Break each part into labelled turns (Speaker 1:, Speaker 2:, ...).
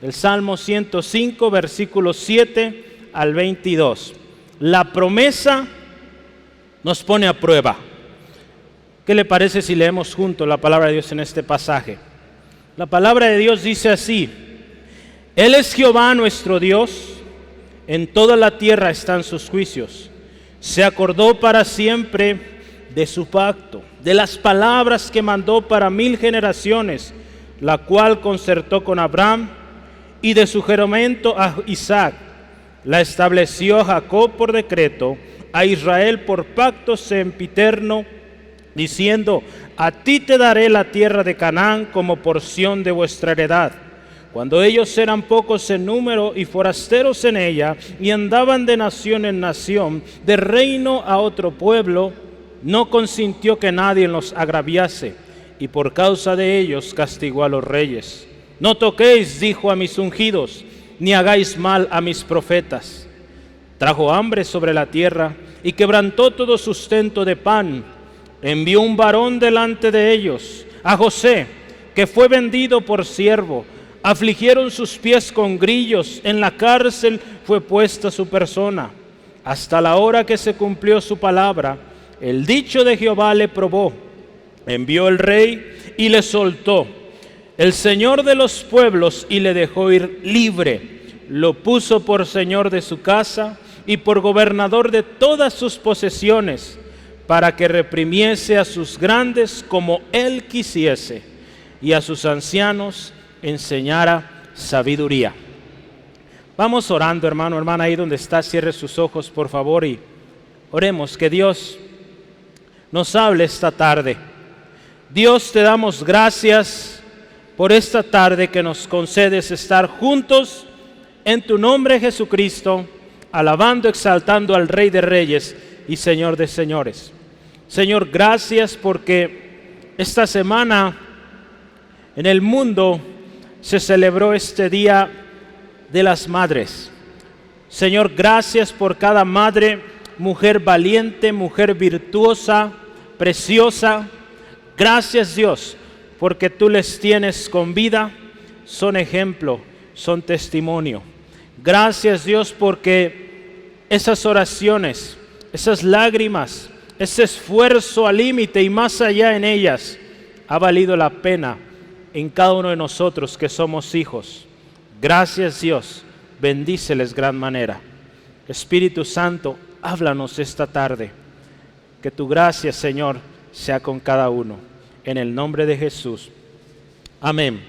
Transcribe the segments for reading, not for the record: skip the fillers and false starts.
Speaker 1: El Salmo 105, versículos 7 al 22. La promesa nos pone a prueba. ¿Qué le parece si leemos juntos la palabra de Dios en este pasaje? La palabra de Dios dice así: Él es Jehová nuestro Dios, en toda la tierra están sus juicios. Se acordó para siempre de su pacto, de las palabras que mandó para 1000 generaciones, la cual concertó con Abraham, y de su juramento a Isaac. La estableció a Jacob por decreto, a Israel por pacto sempiterno, diciendo: a ti te daré la tierra de Canaán como porción de vuestra heredad. Cuando ellos eran pocos en número y forasteros en ella, y andaban de nación en nación, de reino a otro pueblo, no consintió que nadie los agraviase, y por causa de ellos castigó a los reyes. No toquéis, dijo, a mis ungidos, ni hagáis mal a mis profetas. Trajo hambre sobre la tierra y quebrantó todo sustento de pan. Envió un varón delante de ellos, a José, que fue vendido por siervo. Afligieron sus pies con grillos, en la cárcel fue puesta su persona. Hasta la hora que se cumplió su palabra, el dicho de Jehová le probó. Envió el rey y le soltó, el Señor de los pueblos, y le dejó ir libre. Lo puso por señor de su casa y por gobernador de todas sus posesiones, para que reprimiese a sus grandes como él quisiese, y a sus ancianos enseñara sabiduría. Vamos orando, hermano, hermana, ahí donde está, cierre sus ojos, por favor, y oremos que Dios nos hable esta tarde. Dios, te damos gracias por esta tarde que nos concedes estar juntos en tu nombre, Jesucristo, alabando, exaltando al Rey de Reyes y Señor de Señores. Señor, gracias porque esta semana en el mundo se celebró este Día de las Madres. Señor, gracias por cada madre, mujer valiente, mujer virtuosa, preciosa. Gracias, Dios, porque tú les tienes con vida, son ejemplo, son testimonio. Gracias, Dios, porque esas oraciones, esas lágrimas, ese esfuerzo al límite y más allá en ellas, ha valido la pena en cada uno de nosotros que somos hijos. Gracias, Dios, bendíceles gran manera. Espíritu Santo, háblanos esta tarde. Que tu gracia, Señor, sea con cada uno. En el nombre de Jesús. Amén.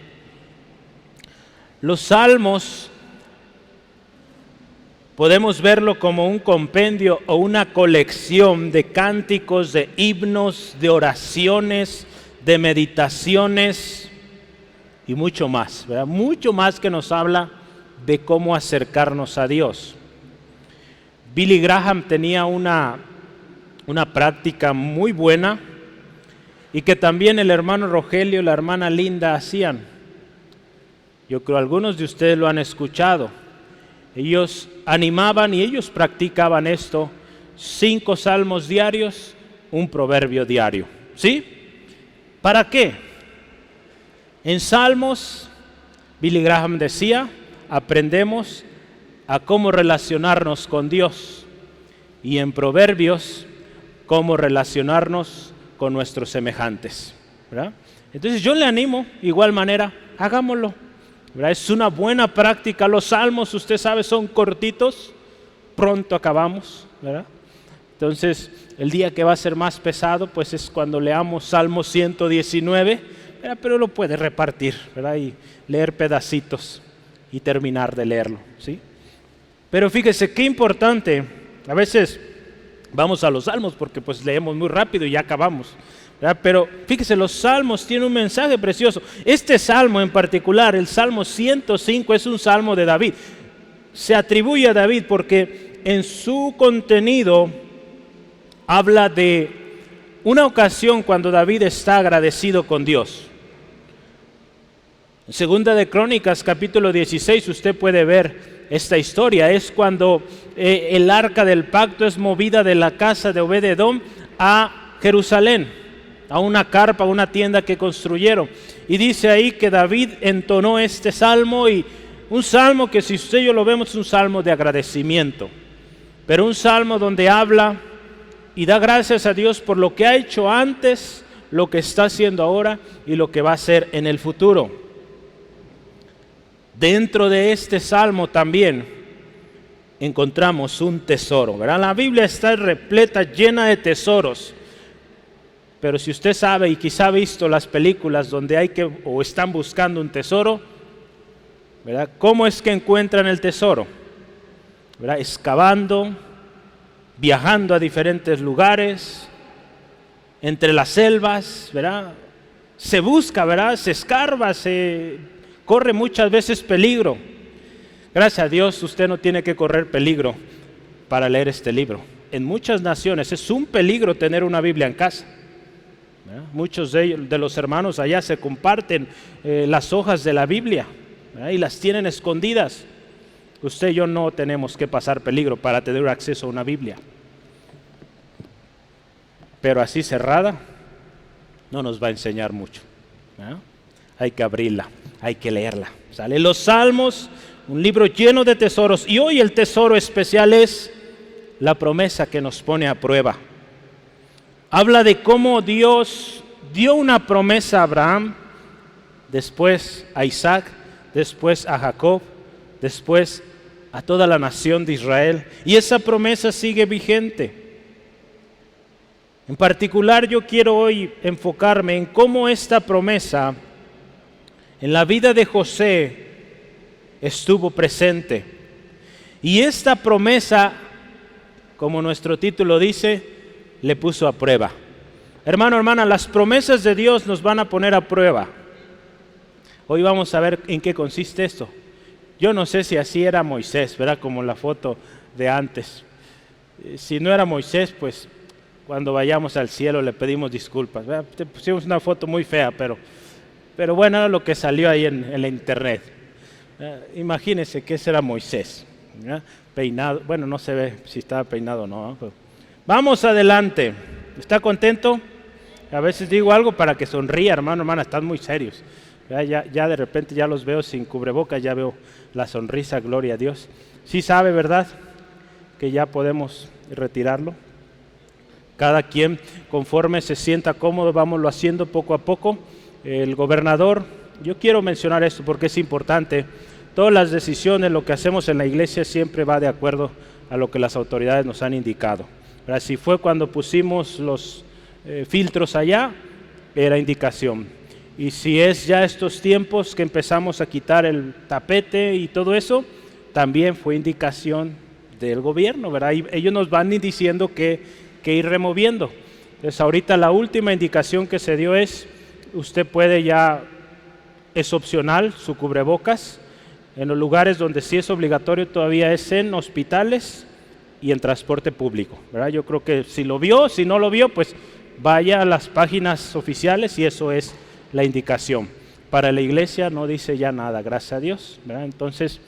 Speaker 1: Los salmos podemos verlo como un compendio o una colección de cánticos, de himnos, de oraciones, de meditaciones y mucho más, ¿verdad? Mucho más que nos habla de cómo acercarnos a Dios. Billy Graham tenía una práctica muy buena y que también el hermano Rogelio y la hermana Linda hacían. Yo creo algunos de ustedes lo han escuchado. Ellos animaban y ellos practicaban esto: 5 salmos diarios, un proverbio diario. ¿Sí? ¿Para qué? En salmos, Billy Graham decía, aprendemos a cómo relacionarnos con Dios, y en proverbios, cómo relacionarnos con nuestros semejantes, ¿verdad? Entonces yo le animo, igual manera, hagámoslo, ¿verdad? Es una buena práctica. Los salmos, usted sabe, son cortitos, pronto acabamos, ¿verdad? Entonces el día que va a ser más pesado, pues es cuando leamos Salmo 119, ¿verdad? Pero lo puede repartir, ¿verdad? Y leer pedacitos y terminar de leerlo, ¿sí? Pero fíjese qué importante, a veces vamos a los salmos porque pues leemos muy rápido y ya acabamos, ¿verdad? Pero fíjese, los salmos tienen un mensaje precioso. Este salmo en particular, el Salmo 105, es un salmo de David. Se atribuye a David porque en su contenido habla de una ocasión cuando David está agradecido con Dios. En Segunda de Crónicas, capítulo 16, usted puede ver esta historia. Es cuando el arca del pacto es movida de la casa de Obed-edom a Jerusalén, a una carpa, a una tienda que construyeron. Y dice ahí que David entonó este salmo y Un salmo que si usted y yo lo vemos es un salmo de agradecimiento, pero un salmo donde habla y da gracias a Dios por lo que ha hecho antes, lo que está haciendo ahora y lo que va a hacer en el futuro. Dentro de este salmo también encontramos un tesoro, ¿verdad? La Biblia está repleta, llena de tesoros. Pero si usted sabe y quizá ha visto las películas donde hay que o están buscando un tesoro, ¿verdad? ¿Cómo es que encuentran el tesoro? ¿Verdad? Excavando, viajando a diferentes lugares, entre las selvas, ¿verdad? Se busca, ¿verdad? Se escarba, se corre muchas veces peligro. Gracias a Dios usted no tiene que correr peligro para leer este libro. En muchas naciones es un peligro tener una Biblia en casa. ¿Verdad? Muchos de los hermanos allá se comparten las hojas de la Biblia, ¿verdad? Y las tienen escondidas. Usted y yo no tenemos que pasar peligro para tener acceso a una Biblia. Pero así cerrada no nos va a enseñar mucho, ¿verdad? Hay que abrirla, hay que leerla. ¿Sale? Los Salmos, un libro lleno de tesoros. Y hoy el tesoro especial es la promesa que nos pone a prueba. Habla de cómo Dios dio una promesa a Abraham, después a Isaac, después a Jacob, después a toda la nación de Israel. Y esa promesa sigue vigente. En particular yo quiero hoy enfocarme en cómo esta promesa en la vida de José estuvo presente. Y esta promesa, como nuestro título dice, le puso a prueba. Hermano, hermana, las promesas de Dios nos van a poner a prueba. Hoy vamos a ver en qué consiste esto. Yo no sé si así era Moisés, ¿verdad? Como la foto de antes. Si no era Moisés, pues cuando vayamos al cielo le pedimos disculpas, ¿verdad? Te pusimos una foto muy fea, pero bueno, era lo que salió ahí en la internet. Imagínense que ese era Moisés, ¿verdad? Peinado, bueno, no se ve si estaba peinado o no, pero vamos adelante. ¿Está contento? A veces digo algo para que sonría, hermano, hermana, están muy serios. Ya de repente ya los veo sin cubrebocas, ya veo la sonrisa, gloria a Dios. Sí sabe, ¿verdad? Que ya podemos retirarlo. Cada quien, conforme se sienta cómodo, vámonos haciendo poco a poco. El gobernador, yo quiero mencionar esto porque es importante. Todas las decisiones, lo que hacemos en la iglesia siempre va de acuerdo a lo que las autoridades nos han indicado. Si fue cuando pusimos los filtros allá, era indicación. Y si es ya estos tiempos que empezamos a quitar el tapete y todo eso, también fue indicación del gobierno, ¿verdad? Y ellos nos van diciendo que ir removiendo. Entonces ahorita la última indicación que se dio es, usted puede ya, es opcional su cubrebocas, en los lugares donde sí es obligatorio todavía es en hospitales y en transporte público, ¿verdad? Yo creo que si lo vio, si no lo vio, pues vaya a las páginas oficiales y eso es la indicación. Para la iglesia no dice ya nada, gracias a Dios, ¿verdad? Entonces,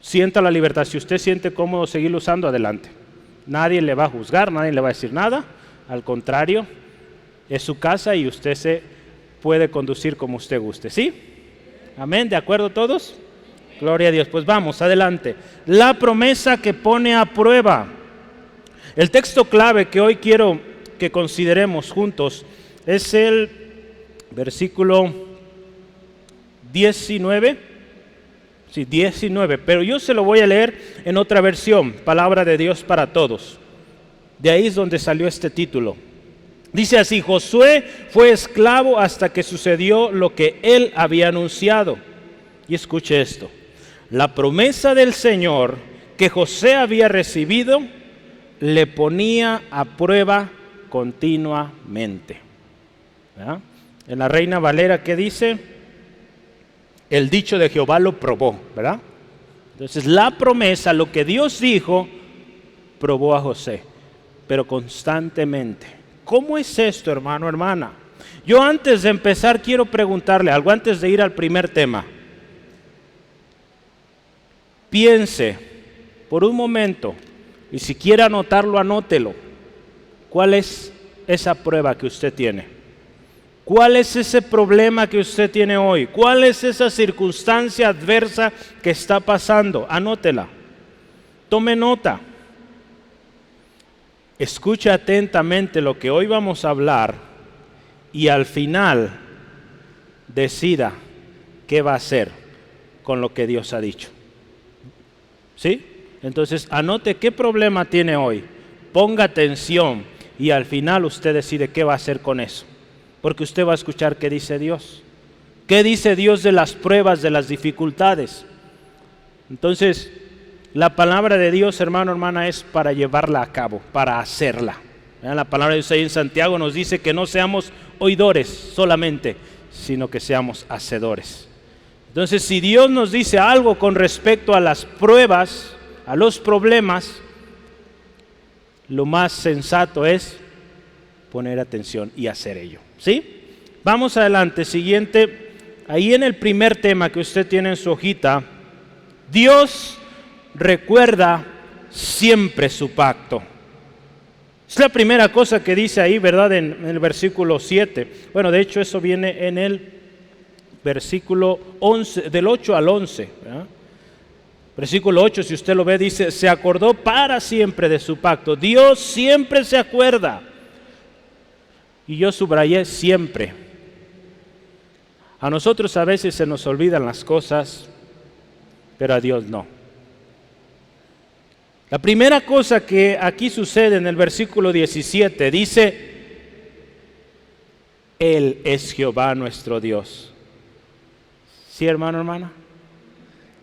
Speaker 1: sienta la libertad. Si usted siente cómodo seguirlo usando, adelante. Nadie le va a juzgar, nadie le va a decir nada. Al contrario, es su casa y usted se puede conducir como usted guste. ¿Sí? Amén, ¿de acuerdo todos? Gloria a Dios. Pues vamos, adelante. La promesa que pone a prueba. El texto clave que hoy quiero que consideremos juntos es el versículo 19. Sí, 19, pero yo se lo voy a leer en otra versión, Palabra de Dios para Todos. De ahí es donde salió este título. Dice así: Josué fue esclavo hasta que sucedió lo que él había anunciado. Y escuche esto: la promesa del Señor que José había recibido le ponía a prueba continuamente. ¿verdad? En la Reina Valera, ¿qué dice? El dicho de Jehová lo probó, ¿verdad? Entonces la promesa, lo que Dios dijo, probó a José, pero constantemente. ¿Cómo es esto, hermano, hermana? Yo antes de empezar quiero preguntarle algo, antes de ir al primer tema. Piense por un momento, y si quiere anotarlo, anótelo. ¿Cuál es esa prueba que usted tiene? ¿Cuál es ese problema que usted tiene hoy? ¿Cuál es esa circunstancia adversa que está pasando? Anótela. Tome nota. Escuche atentamente lo que hoy vamos a hablar y al final decida qué va a hacer con lo que Dios ha dicho. ¿Sí? Entonces anote qué problema tiene hoy. Ponga atención y al final usted decide qué va a hacer con eso. Porque usted va a escuchar qué dice Dios. ¿Qué dice Dios de las pruebas, de las dificultades? Entonces, la palabra de Dios, hermano, hermana, es para llevarla a cabo, para hacerla. La palabra de Dios ahí en Santiago nos dice que no seamos oidores solamente, sino que seamos hacedores. Entonces, si Dios nos dice algo con respecto a las pruebas, a los problemas, lo más sensato es poner atención y hacer ello. ¿Sí? Vamos adelante, siguiente. Ahí en el primer tema que usted tiene en su hojita, Dios recuerda siempre su pacto. Es la primera cosa que dice ahí, ¿verdad? En el versículo 7. Bueno, de hecho eso viene en el versículo 11, del 8 al 11. ¿verdad? Versículo 8, si usted lo ve, dice, se acordó para siempre de su pacto. Dios siempre se acuerda. Y yo subrayé siempre. A nosotros a veces se nos olvidan las cosas, pero a Dios no. La primera cosa que aquí sucede en el versículo 17 dice, Él es Jehová nuestro Dios. ¿Sí, hermano, hermana?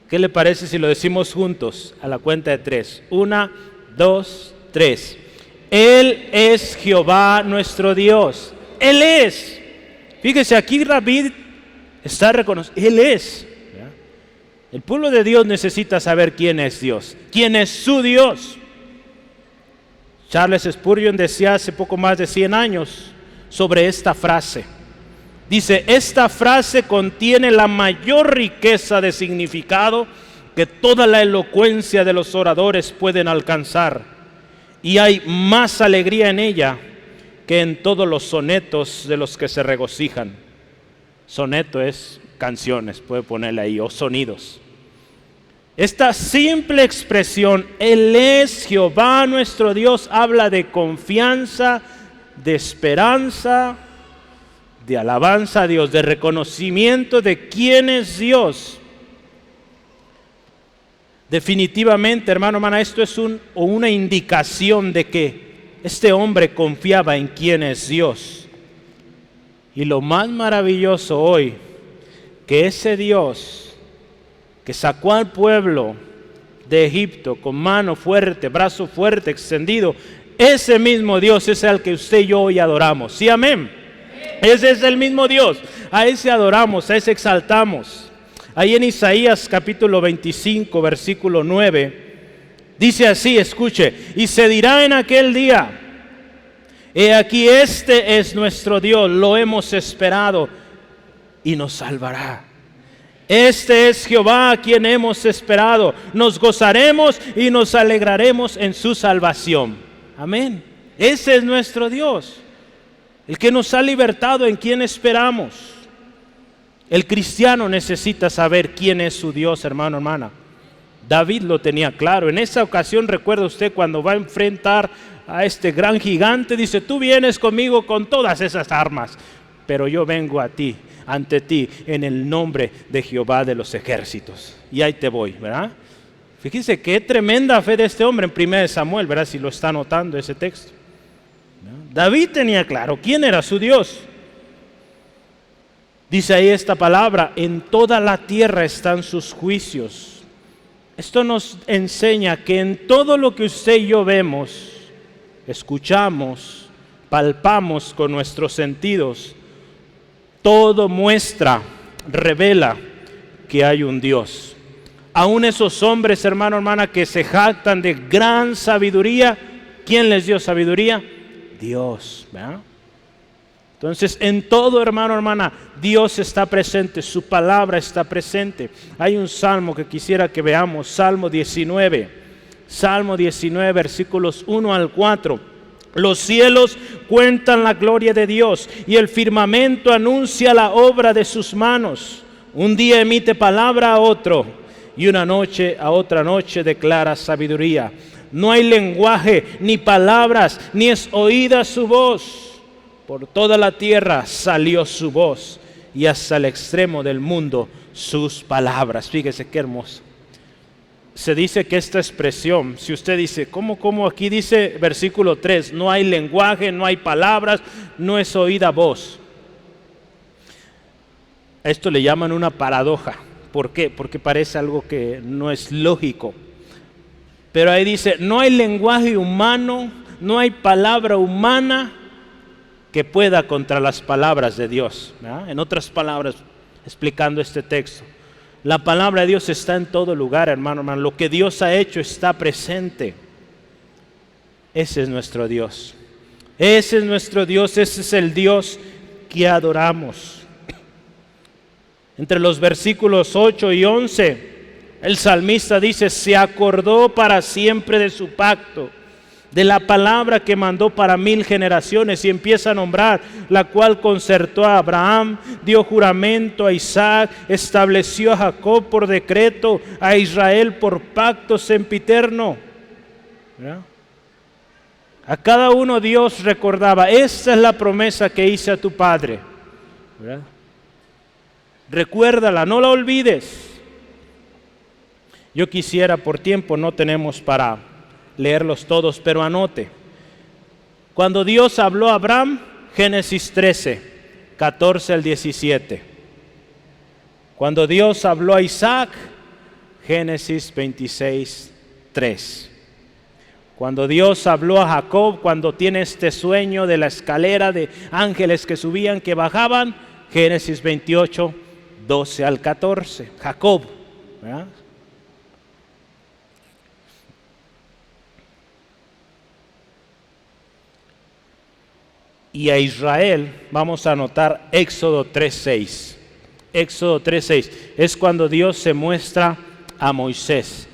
Speaker 1: ¿Qué le parece si lo decimos juntos a la cuenta de 3? 1, 2, 3. Él es Jehová nuestro Dios. Él es. Fíjese, aquí David está reconociendo. Él es. El pueblo de Dios necesita saber quién es Dios. ¿Quién es su Dios? Charles Spurgeon decía hace poco más de 100 años sobre esta frase. Dice, esta frase contiene la mayor riqueza de significado que toda la elocuencia de los oradores pueden alcanzar. Y hay más alegría en ella que en todos los sonetos de los que se regocijan. Soneto es canciones, puede ponerle ahí, o sonidos. Esta simple expresión, Él es Jehová nuestro Dios, habla de confianza, de esperanza, de alabanza a Dios, de reconocimiento de quién es Dios. Definitivamente, hermano, hermana, esto es una indicación de que este hombre confiaba en quién es Dios. Y lo más maravilloso hoy, que ese Dios que sacó al pueblo de Egipto con mano fuerte, brazo fuerte, extendido, ese mismo Dios es el que usted y yo hoy adoramos. ¿Sí, amén? Ese es el mismo Dios. A ese adoramos, a ese exaltamos. Ahí en Isaías capítulo 25, versículo 9, dice así, escuche, y se dirá en aquel día, he aquí este es nuestro Dios, lo hemos esperado y nos salvará. Este es Jehová a quien hemos esperado, nos gozaremos y nos alegraremos en su salvación. Amén. Ese es nuestro Dios, el que nos ha libertado, en quien esperamos. El cristiano necesita saber quién es su Dios, hermano, hermana. David lo tenía claro. En esa ocasión, recuerda usted, cuando va a enfrentar a este gran gigante, dice, tú vienes conmigo con todas esas armas, pero yo vengo ante ti, en el nombre de Jehová de los ejércitos. Y ahí te voy, ¿verdad? Fíjense qué tremenda fe de este hombre en 1 Samuel, ¿verdad? Si lo está notando ese texto. David tenía claro quién era su Dios. Dice ahí esta palabra, en toda la tierra están sus juicios. Esto nos enseña que en todo lo que usted y yo vemos, escuchamos, palpamos con nuestros sentidos, todo muestra, revela que hay un Dios. Aún esos hombres, hermano, hermana, que se jactan de gran sabiduría, ¿quién les dio sabiduría? Dios, ¿verdad? Entonces, en todo, hermano, hermana, Dios está presente, su palabra está presente. Hay un salmo que quisiera que veamos, Salmo 19, versículos 1 al 4. Los cielos cuentan la gloria de Dios y el firmamento anuncia la obra de sus manos. Un día emite palabra a otro y una noche a otra noche declara sabiduría. No hay lenguaje ni palabras, ni es oída su voz. Por toda la tierra salió su voz y hasta el extremo del mundo sus palabras. Fíjese qué hermoso. Se dice que esta expresión, si usted dice, ¿cómo? Aquí dice versículo 3, no hay lenguaje, no hay palabras, no es oída voz. Esto le llaman una paradoja. ¿Por qué? Porque parece algo que no es lógico. Pero ahí dice, no hay lenguaje humano, no hay palabra humana que pueda contra las palabras de Dios, ¿verdad? En otras palabras, explicando este texto, la palabra de Dios está en todo lugar, hermano. Lo que Dios ha hecho está presente. Ese es nuestro Dios. Ese es nuestro Dios, ese es el Dios que adoramos. Entre los versículos 8 y 11, el salmista dice, se acordó para siempre de su pacto, de la palabra que mandó para 1000 generaciones, y empieza a nombrar, la cual concertó a Abraham, dio juramento a Isaac, estableció a Jacob por decreto, a Israel por pacto sempiterno. ¿Verdad? A cada uno Dios recordaba, esta es la promesa que hice a tu padre. ¿Verdad? Recuérdala, no la olvides. Yo quisiera, por tiempo no tenemos para leerlos todos, pero anote. Cuando Dios habló a Abraham, Génesis 13, 14 al 17. Cuando Dios habló a Isaac, Génesis 26, 3. Cuando Dios habló a Jacob, cuando tiene este sueño de la escalera de ángeles que subían, que bajaban, Génesis 28, 12 al 14. Jacob, ¿verdad? Y a Israel vamos a anotar Éxodo 3:6. Éxodo 3:6 es cuando Dios se muestra a Moisés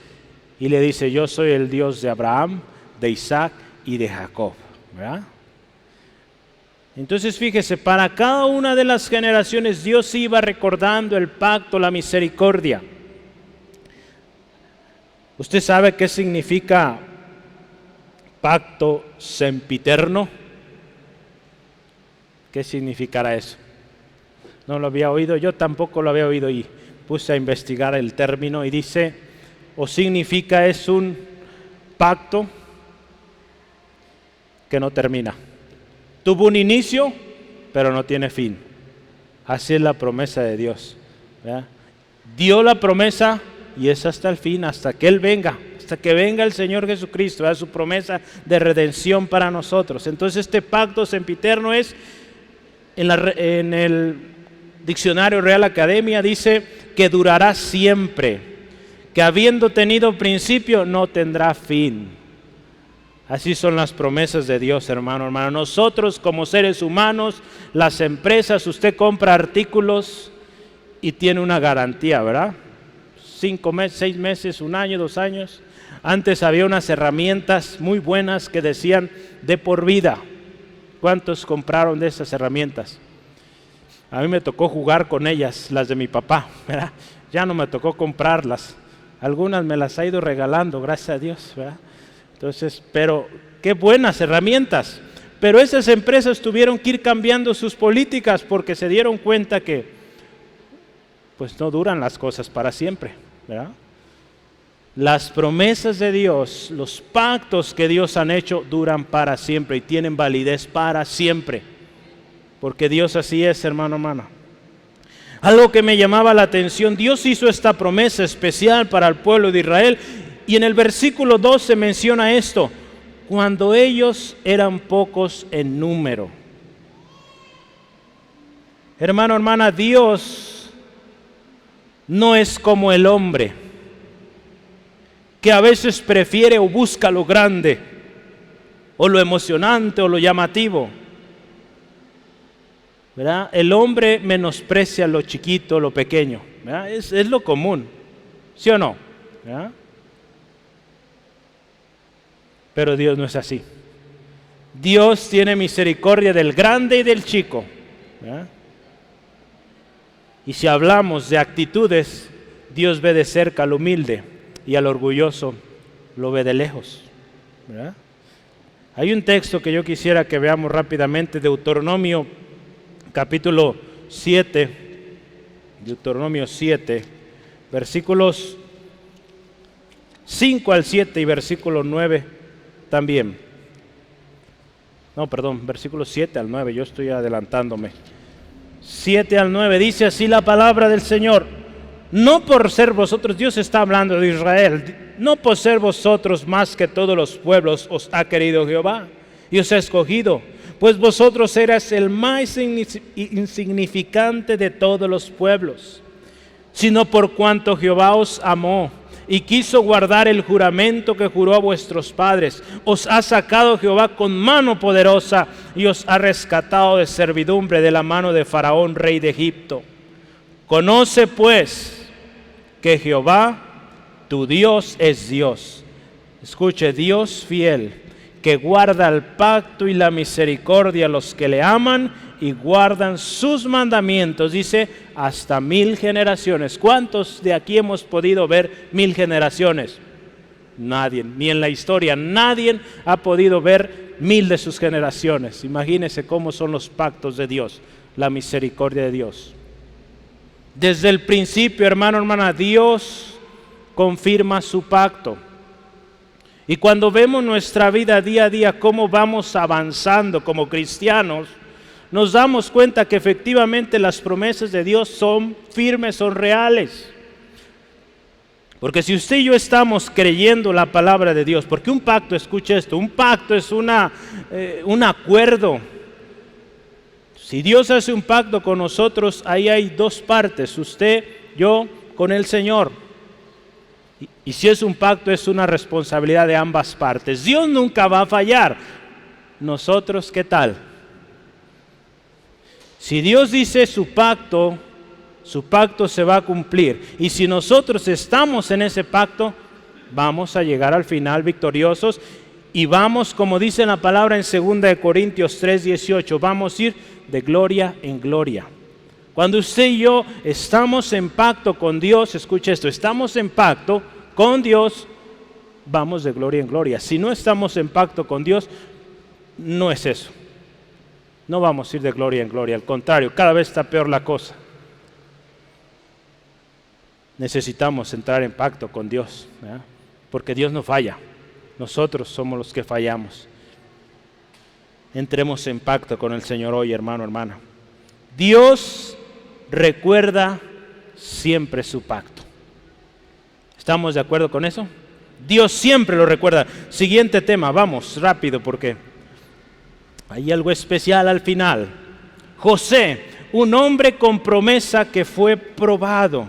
Speaker 1: y le dice, yo soy el Dios de Abraham, de Isaac y de Jacob. ¿Verdad? Entonces fíjese, para cada una de las generaciones Dios iba recordando el pacto, la misericordia. ¿Usted sabe qué significa pacto sempiterno? ¿Qué significará eso? No lo había oído, yo tampoco lo había oído y puse a investigar el término y dice, o significa es un pacto que no termina. Tuvo un inicio, pero no tiene fin. Así es la promesa de Dios. ¿Verdad? Dio la promesa y es hasta el fin, hasta que Él venga, hasta que venga el Señor Jesucristo, ¿verdad? Su promesa de redención para nosotros. Entonces este pacto sempiterno es, en el diccionario Real Academia dice que durará siempre, que habiendo tenido principio no tendrá fin. Así son las promesas de Dios, hermano. Nosotros como seres humanos, las empresas, usted compra artículos y tiene una garantía, ¿verdad? 5 meses, 6 meses, 1 año, 2 años. Antes había unas herramientas muy buenas que decían de por vida. ¿Cuántos compraron de esas herramientas? A mí me tocó jugar con ellas, las de mi papá, ¿verdad? Ya no me tocó comprarlas. Algunas me las ha ido regalando, gracias a Dios, ¿verdad? Entonces, pero qué buenas herramientas. Pero esas empresas tuvieron que ir cambiando sus políticas porque se dieron cuenta que pues no duran las cosas para siempre, ¿verdad? Las promesas de Dios, los pactos que Dios han hecho duran para siempre y tienen validez para siempre. Porque Dios así es, hermano. Algo que me llamaba la atención, Dios hizo esta promesa especial para el pueblo de Israel y en el versículo 12 menciona esto, cuando ellos eran pocos en número. Hermano, hermana, Dios no es como el hombre, que a veces prefiere o busca lo grande, o lo emocionante, o lo llamativo. ¿Verdad? El hombre menosprecia lo chiquito, lo pequeño. ¿Verdad? Es lo común, ¿sí o no? ¿Verdad? Pero Dios no es así. Dios tiene misericordia del grande y del chico. ¿Verdad? Y si hablamos de actitudes, Dios ve de cerca al humilde y al orgulloso lo ve de lejos. ¿Verdad? Hay un texto que yo quisiera que veamos rápidamente, Deuteronomio capítulo 7, Deuteronomio 7, versículos 5 al 7 y versículo 9 también. No, perdón, versículos 7 al 9, yo estoy adelantándome. 7 al 9, dice así la palabra del Señor: no por ser vosotros, Dios está hablando de Israel, no por ser vosotros más que todos los pueblos os ha querido Jehová y os ha escogido, pues vosotros eras el más insignificante de todos los pueblos, sino por cuanto Jehová os amó y quiso guardar el juramento que juró a vuestros padres. Os ha sacado Jehová con mano poderosa y os ha rescatado de servidumbre de la mano de Faraón, rey de Egipto. Conoce pues que Jehová, tu Dios, es Dios. Escuche, Dios fiel, que guarda el pacto y la misericordia a los que le aman y guardan sus mandamientos, dice, hasta 1000 generaciones. ¿Cuántos de aquí hemos podido ver 1000 generaciones? Nadie, ni en la historia, nadie ha podido ver 1000 de sus generaciones. Imagínense cómo son los pactos de Dios, la misericordia de Dios. Desde el principio, hermano, hermana, Dios confirma su pacto. Y cuando vemos nuestra vida día a día, cómo vamos avanzando como cristianos, nos damos cuenta que efectivamente las promesas de Dios son firmes, son reales. Porque si usted y yo estamos creyendo la palabra de Dios, porque un pacto, escuche esto, un pacto es un acuerdo. Si Dios hace un pacto con nosotros, ahí hay dos partes, usted, yo, con el Señor. Y si es un pacto, es una responsabilidad de ambas partes. Dios nunca va a fallar. Nosotros, ¿qué tal? Si Dios dice su pacto se va a cumplir. Y si nosotros estamos en ese pacto, vamos a llegar al final victoriosos. Y vamos, como dice la palabra en 2 Corintios 3:18, vamos a ir de gloria en gloria. Cuando usted y yo estamos en pacto con Dios, escuche esto, estamos en pacto con Dios, vamos de gloria en gloria. Si no estamos en pacto con Dios, no es eso. No vamos a ir de gloria en gloria, al contrario, cada vez está peor la cosa. Necesitamos entrar en pacto con Dios, ¿verdad? Porque Dios no falla, nosotros somos los que fallamos. Entremos en pacto con el Señor hoy, hermano, hermana. Dios recuerda siempre su pacto. ¿Estamos de acuerdo con eso? Dios siempre lo recuerda. Siguiente tema, vamos rápido porque hay algo especial al final. José, un hombre con promesa que fue probado.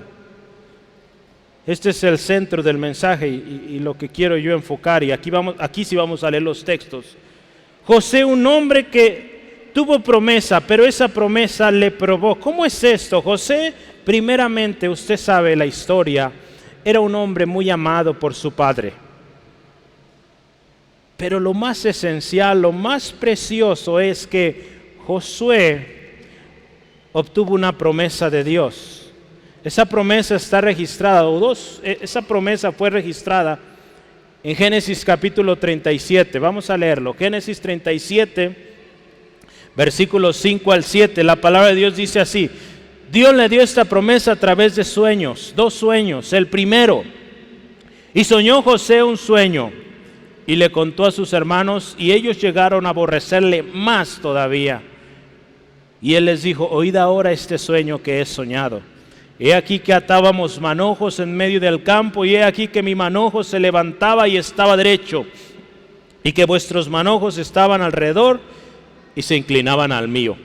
Speaker 1: Este es el centro del mensaje y lo que quiero yo enfocar, y aquí sí vamos a leer los textos. José, un hombre que tuvo promesa, pero esa promesa le probó. ¿Cómo es esto? José, primeramente, usted sabe la historia, era un hombre muy amado por su padre. Pero lo más esencial, lo más precioso es que Josué obtuvo una promesa de Dios. Esa promesa está registrada, esa promesa fue registrada en Génesis capítulo 37. Vamos a leerlo. Génesis 37, versículos 5 al 7. La palabra de Dios dice así: Dios le dio esta promesa a través de sueños, 2 sueños. El primero, y soñó José un sueño, y le contó a sus hermanos, y ellos llegaron a aborrecerle más todavía. Y él les dijo: oíd ahora este sueño que he soñado. He aquí que atábamos manojos en medio del campo, y he aquí que mi manojo se levantaba y estaba derecho, y que vuestros manojos estaban alrededor y se inclinaban al mío.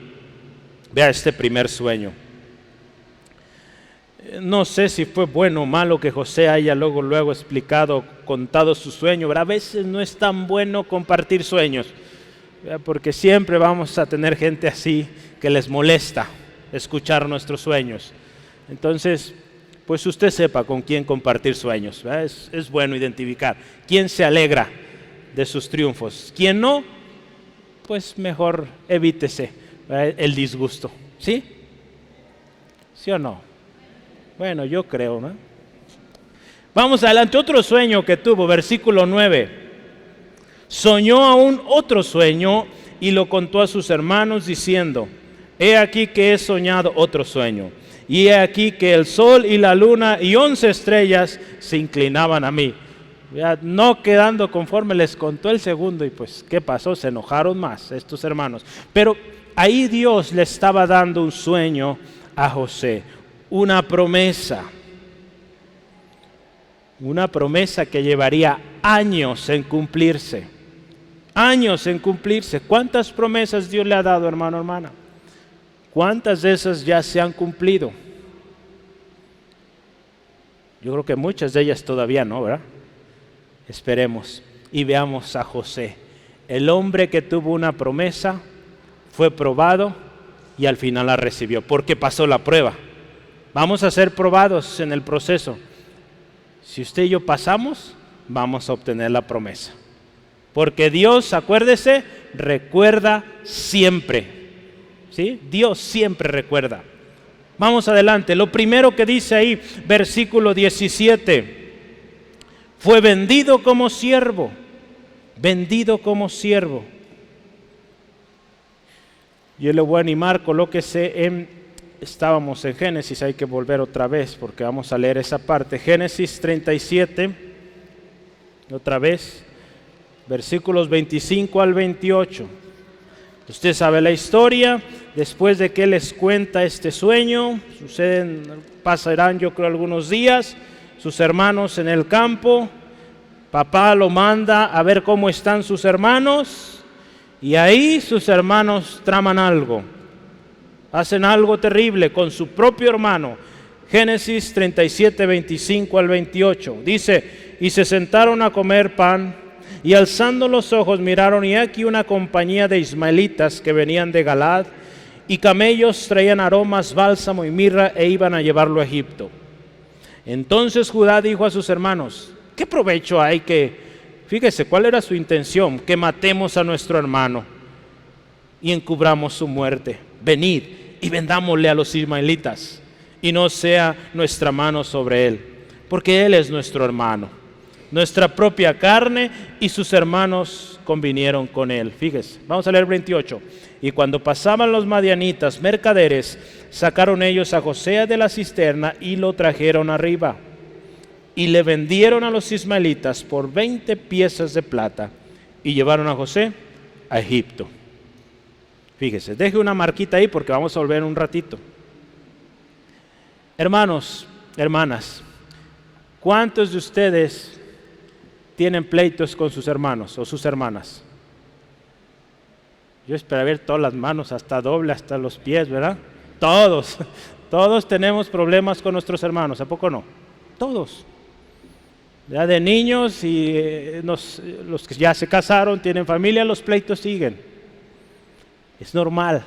Speaker 1: Vea este primer sueño. No sé si fue bueno o malo que José haya luego explicado, contado su sueño, pero a veces no es tan bueno compartir sueños, porque siempre vamos a tener gente así que les molesta escuchar nuestros sueños. Entonces, pues usted sepa con quién compartir sueños, ¿verdad? Es bueno identificar quién se alegra de sus triunfos, quién no, pues mejor evítese el disgusto. ¿Sí? ¿Sí o no? Bueno, yo creo, ¿no? Vamos adelante, otro sueño que tuvo, versículo 9. Soñó aún otro sueño y lo contó a sus hermanos diciendo: he aquí que he soñado otro sueño, y he aquí que el sol y la luna y 11 estrellas se inclinaban a mí. Ya, no quedando conforme, les contó el segundo y pues, ¿qué pasó? Se enojaron más estos hermanos. Pero ahí Dios le estaba dando un sueño a José, una promesa que llevaría años en cumplirse. Años en cumplirse. ¿Cuántas promesas Dios le ha dado, hermano, hermana? ¿Cuántas de esas ya se han cumplido? Yo creo que muchas de ellas todavía no, ¿verdad? Esperemos y veamos a José, el hombre que tuvo una promesa, fue probado y al final la recibió, porque pasó la prueba. Vamos a ser probados en el proceso. Si usted y yo pasamos, vamos a obtener la promesa. Porque Dios, acuérdese, recuerda siempre. ¿Sí? Dios siempre recuerda. Vamos adelante. Lo primero que dice ahí, versículo 17. Fue vendido como siervo. Vendido como siervo. Yo le voy a animar, colóquese estábamos en Génesis, hay que volver otra vez porque vamos a leer esa parte. Génesis 37, otra vez, versículos 25 al 28. Usted sabe la historia. Después de que les cuenta este sueño, pasarán yo creo algunos días, sus hermanos en el campo, papá lo manda a ver cómo están sus hermanos, y ahí sus hermanos traman algo, hacen algo terrible con su propio hermano. Génesis 37, 25 al 28, dice: y se sentaron a comer pan, y alzando los ojos miraron, y aquí una compañía de ismaelitas que venían de Galaad, y camellos traían aromas, bálsamo y mirra, e iban a llevarlo a Egipto. Entonces Judá dijo a sus hermanos: ¿qué provecho hay fíjese cuál era su intención, que matemos a nuestro hermano y encubramos su muerte? Venid y vendámosle a los ismaelitas, y no sea nuestra mano sobre él, porque él es nuestro hermano, nuestra propia carne, y sus hermanos convinieron con él. Fíjese, vamos a leer 28. Y cuando pasaban los madianitas mercaderes, sacaron ellos a José de la cisterna y lo trajeron arriba, y le vendieron a los ismaelitas por 20 piezas de plata, y llevaron a José a Egipto. Fíjese, deje una marquita ahí porque vamos a volver un ratito. Hermanos, hermanas, ¿cuántos de ustedes tienen pleitos con sus hermanos o sus hermanas? Yo espero ver todas las manos, hasta doble, hasta los pies, ¿verdad? Todos tenemos problemas con nuestros hermanos, ¿a poco no? Todos. Ya de niños y los que ya se casaron, tienen familia, los pleitos siguen. Es normal.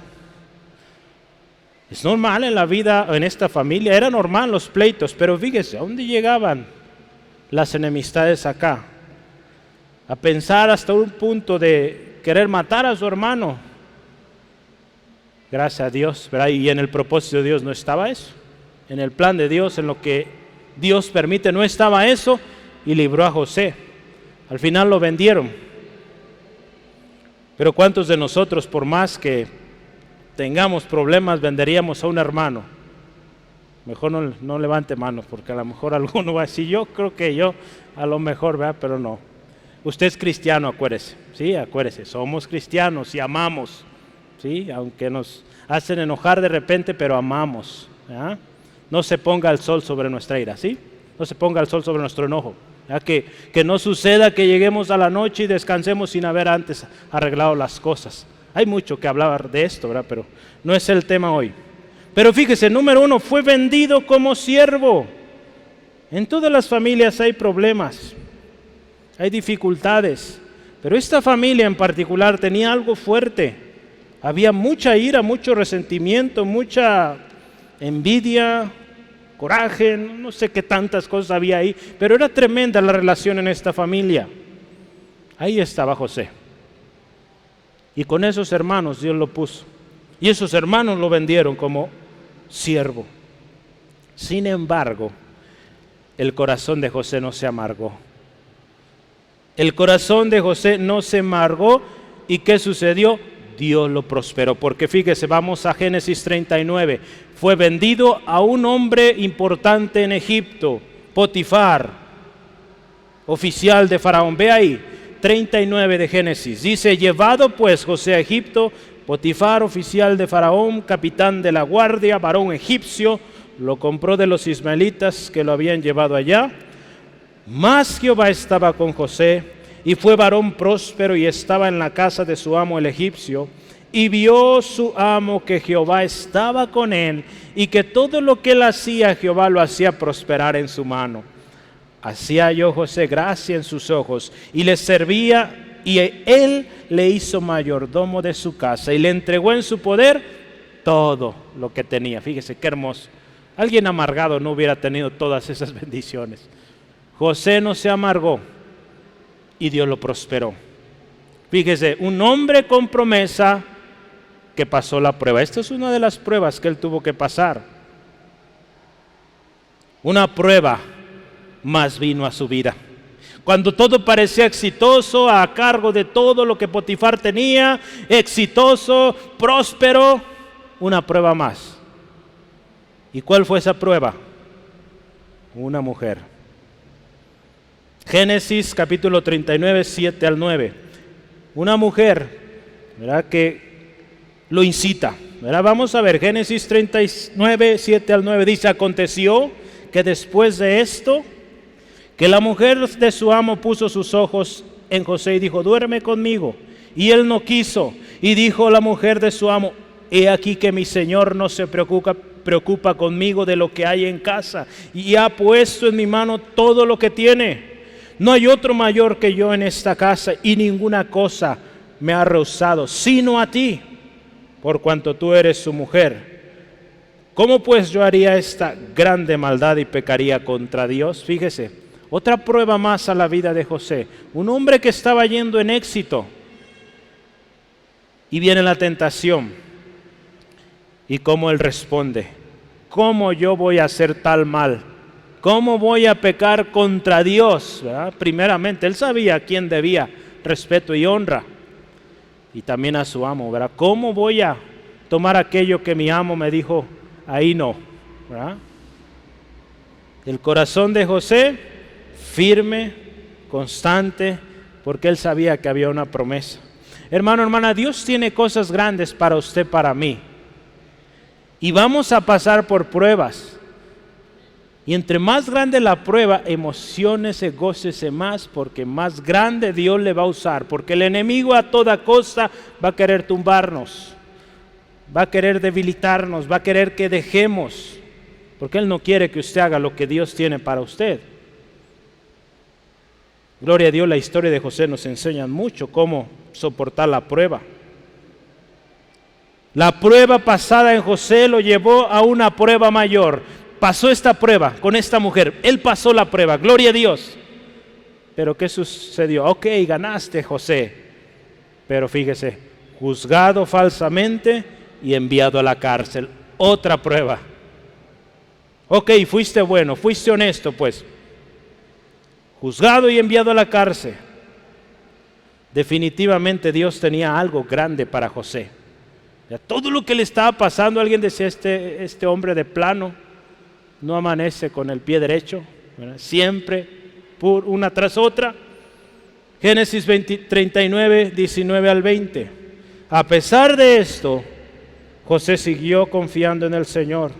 Speaker 1: Es normal en la vida, en esta familia, era normal los pleitos, pero fíjese, ¿a dónde llegaban las enemistades acá? A pensar hasta un punto de querer matar a su hermano. Gracias a Dios, ¿verdad? Y en el propósito de Dios no estaba eso. En el plan de Dios, en lo que Dios permite, no estaba eso, y libró a José. Al final lo vendieron. Pero ¿cuántos de nosotros, por más que tengamos problemas, venderíamos a un hermano? Mejor no levante manos, porque a lo mejor alguno va a decir: yo creo que yo, a lo mejor, ¿verdad? Pero no. Usted es cristiano, acuérdese, ¿sí? Acuérdese, somos cristianos y amamos, ¿sí? Aunque nos hacen enojar de repente, pero amamos, ¿verdad? No se ponga el sol sobre nuestra ira, ¿sí? No se ponga el sol sobre nuestro enojo. Que no suceda que lleguemos a la noche y descansemos sin haber antes arreglado las cosas. Hay mucho que hablar de esto, ¿verdad? Pero no es el tema hoy. Pero fíjese, número 1, fue vendido como siervo. En todas las familias hay problemas, hay dificultades, pero esta familia en particular tenía algo fuerte. Había mucha ira, mucho resentimiento, mucha envidia, coraje, no sé qué tantas cosas había ahí, pero era tremenda la relación en esta familia. Ahí estaba José. Y con esos hermanos Dios lo puso. Y esos hermanos lo vendieron como siervo. Sin embargo, el corazón de José no se amargó. El corazón de José no se amargó. ¿Y qué sucedió? Dios lo prosperó. Porque fíjese, vamos a Génesis 39. Fue vendido a un hombre importante en Egipto, Potifar, oficial de Faraón. Ve ahí, 39 de Génesis. Dice, llevado pues José a Egipto, Potifar, oficial de Faraón, capitán de la guardia, varón egipcio, lo compró de los ismaelitas que lo habían llevado allá. Mas Jehová estaba con José, y fue varón próspero, y estaba en la casa de su amo el egipcio. Y vio su amo que Jehová estaba con él, y que todo lo que él hacía, Jehová lo hacía prosperar en su mano. Así halló José gracia en sus ojos, y le servía, y él le hizo mayordomo de su casa, y le entregó en su poder todo lo que tenía. Fíjese qué hermoso. Alguien amargado no hubiera tenido todas esas bendiciones. José no se amargó y Dios lo prosperó. Fíjese, un hombre con promesa que pasó la prueba. Esta es una de las pruebas que él tuvo que pasar. Una prueba más vino a su vida. Cuando todo parecía exitoso, a cargo de todo lo que Potifar tenía, exitoso, próspero, una prueba más. ¿Y cuál fue esa prueba? Una mujer. Génesis capítulo 39, 7 al 9. Una mujer, ¿verdad?, que lo incita, ¿verdad? Vamos a ver, Génesis 39, 7 al 9 dice, aconteció que después de esto, que la mujer de su amo puso sus ojos en José y dijo, duerme conmigo. Y él no quiso. Y dijo la mujer de su amo, he aquí que mi señor no se preocupa conmigo de lo que hay en casa, y ha puesto en mi mano todo lo que tiene. No hay otro mayor que yo en esta casa, y ninguna cosa me ha rehusado, sino a ti, por cuanto tú eres su mujer. ¿Cómo pues yo haría esta grande maldad y pecaría contra Dios? Fíjese, otra prueba más a la vida de José. Un hombre que estaba yendo en éxito, y viene la tentación. ¿Y cómo él responde? ¿Cómo yo voy a hacer tal mal? ¿Cómo voy a pecar contra Dios? ¿Verdad? Primeramente, él sabía a quién debía respeto y honra, y también a su amo, ¿verdad? ¿Cómo voy a tomar aquello que mi amo me dijo? Ahí no, ¿verdad? El corazón de José, firme, constante, porque él sabía que había una promesa. Hermano, hermana, Dios tiene cosas grandes para usted, para mí. Y vamos a pasar por pruebas. Y entre más grande la prueba, emociónese, gócese más, porque más grande Dios le va a usar. Porque el enemigo a toda costa va a querer tumbarnos, va a querer debilitarnos, va a querer que dejemos, porque Él no quiere que usted haga lo que Dios tiene para usted. Gloria a Dios, la historia de José nos enseña mucho cómo soportar la prueba. La prueba pasada en José lo llevó a una prueba mayor. Pasó esta prueba con esta mujer. Él pasó la prueba, gloria a Dios. Pero ¿qué sucedió? Ok, ganaste, José. Pero fíjese, juzgado falsamente y enviado a la cárcel. Otra prueba. Ok, fuiste bueno, fuiste honesto, pues. Juzgado y enviado a la cárcel. Definitivamente Dios tenía algo grande para José. Ya todo lo que le estaba pasando, alguien decía, este hombre de plano no amanece con el pie derecho, ¿verdad? Siempre por una tras otra. Génesis 39, 19 al 20. A pesar de esto, José siguió confiando en el Señor.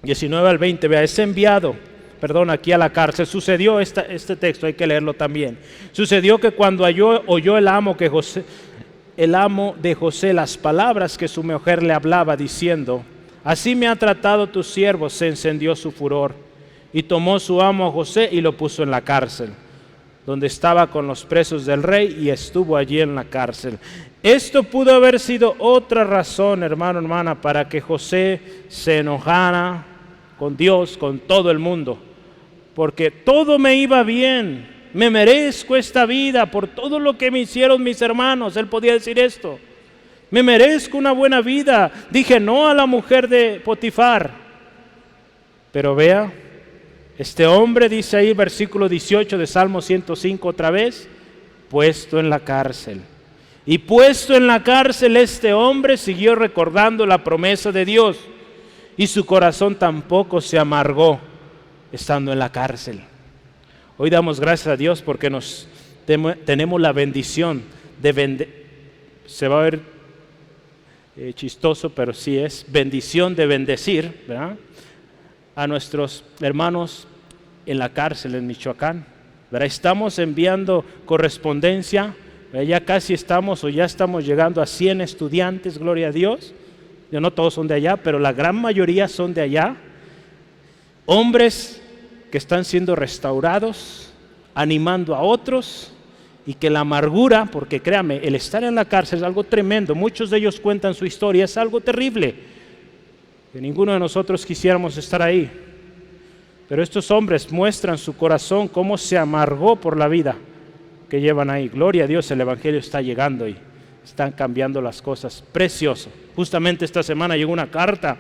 Speaker 1: 19 al 20, vea, es enviado, aquí a la cárcel. Sucedió este texto, hay que leerlo también. Sucedió que cuando oyó el amo de José las palabras que su mujer le hablaba, diciendo, así me ha tratado tu siervo, se encendió su furor, y tomó su amo a José y lo puso en la cárcel, donde estaba con los presos del rey, y estuvo allí en la cárcel. Esto pudo haber sido otra razón, hermano, hermana, para que José se enojara con Dios, con todo el mundo, porque todo me iba bien, me merezco esta vida por todo lo que me hicieron mis hermanos. Él podía decir esto. Me merezco una buena vida. Dije no a la mujer de Potifar. Pero vea, este hombre dice ahí, versículo 18 de Salmo 105 otra vez, puesto en la cárcel. Y puesto en la cárcel, este hombre siguió recordando la promesa de Dios. Y su corazón tampoco se amargó estando en la cárcel. Hoy damos gracias a Dios porque tenemos la bendición de se va a ver chistoso, pero sí es bendición de bendecir, ¿verdad?, a nuestros hermanos en la cárcel en Michoacán, ¿verdad? Estamos enviando correspondencia, ¿verdad? Ya casi estamos o ya estamos llegando a 100 estudiantes, gloria a Dios. No todos son de allá, pero la gran mayoría son de allá. Hombres que están siendo restaurados, animando a otros, y que la amargura, porque créame, el estar en la cárcel es algo tremendo. Muchos de ellos cuentan su historia, es algo terrible, que ninguno de nosotros quisiéramos estar ahí. Pero estos hombres muestran su corazón, cómo se amargó por la vida que llevan ahí. Gloria a Dios, el Evangelio está llegando y están cambiando las cosas. Precioso. Justamente esta semana llegó una carta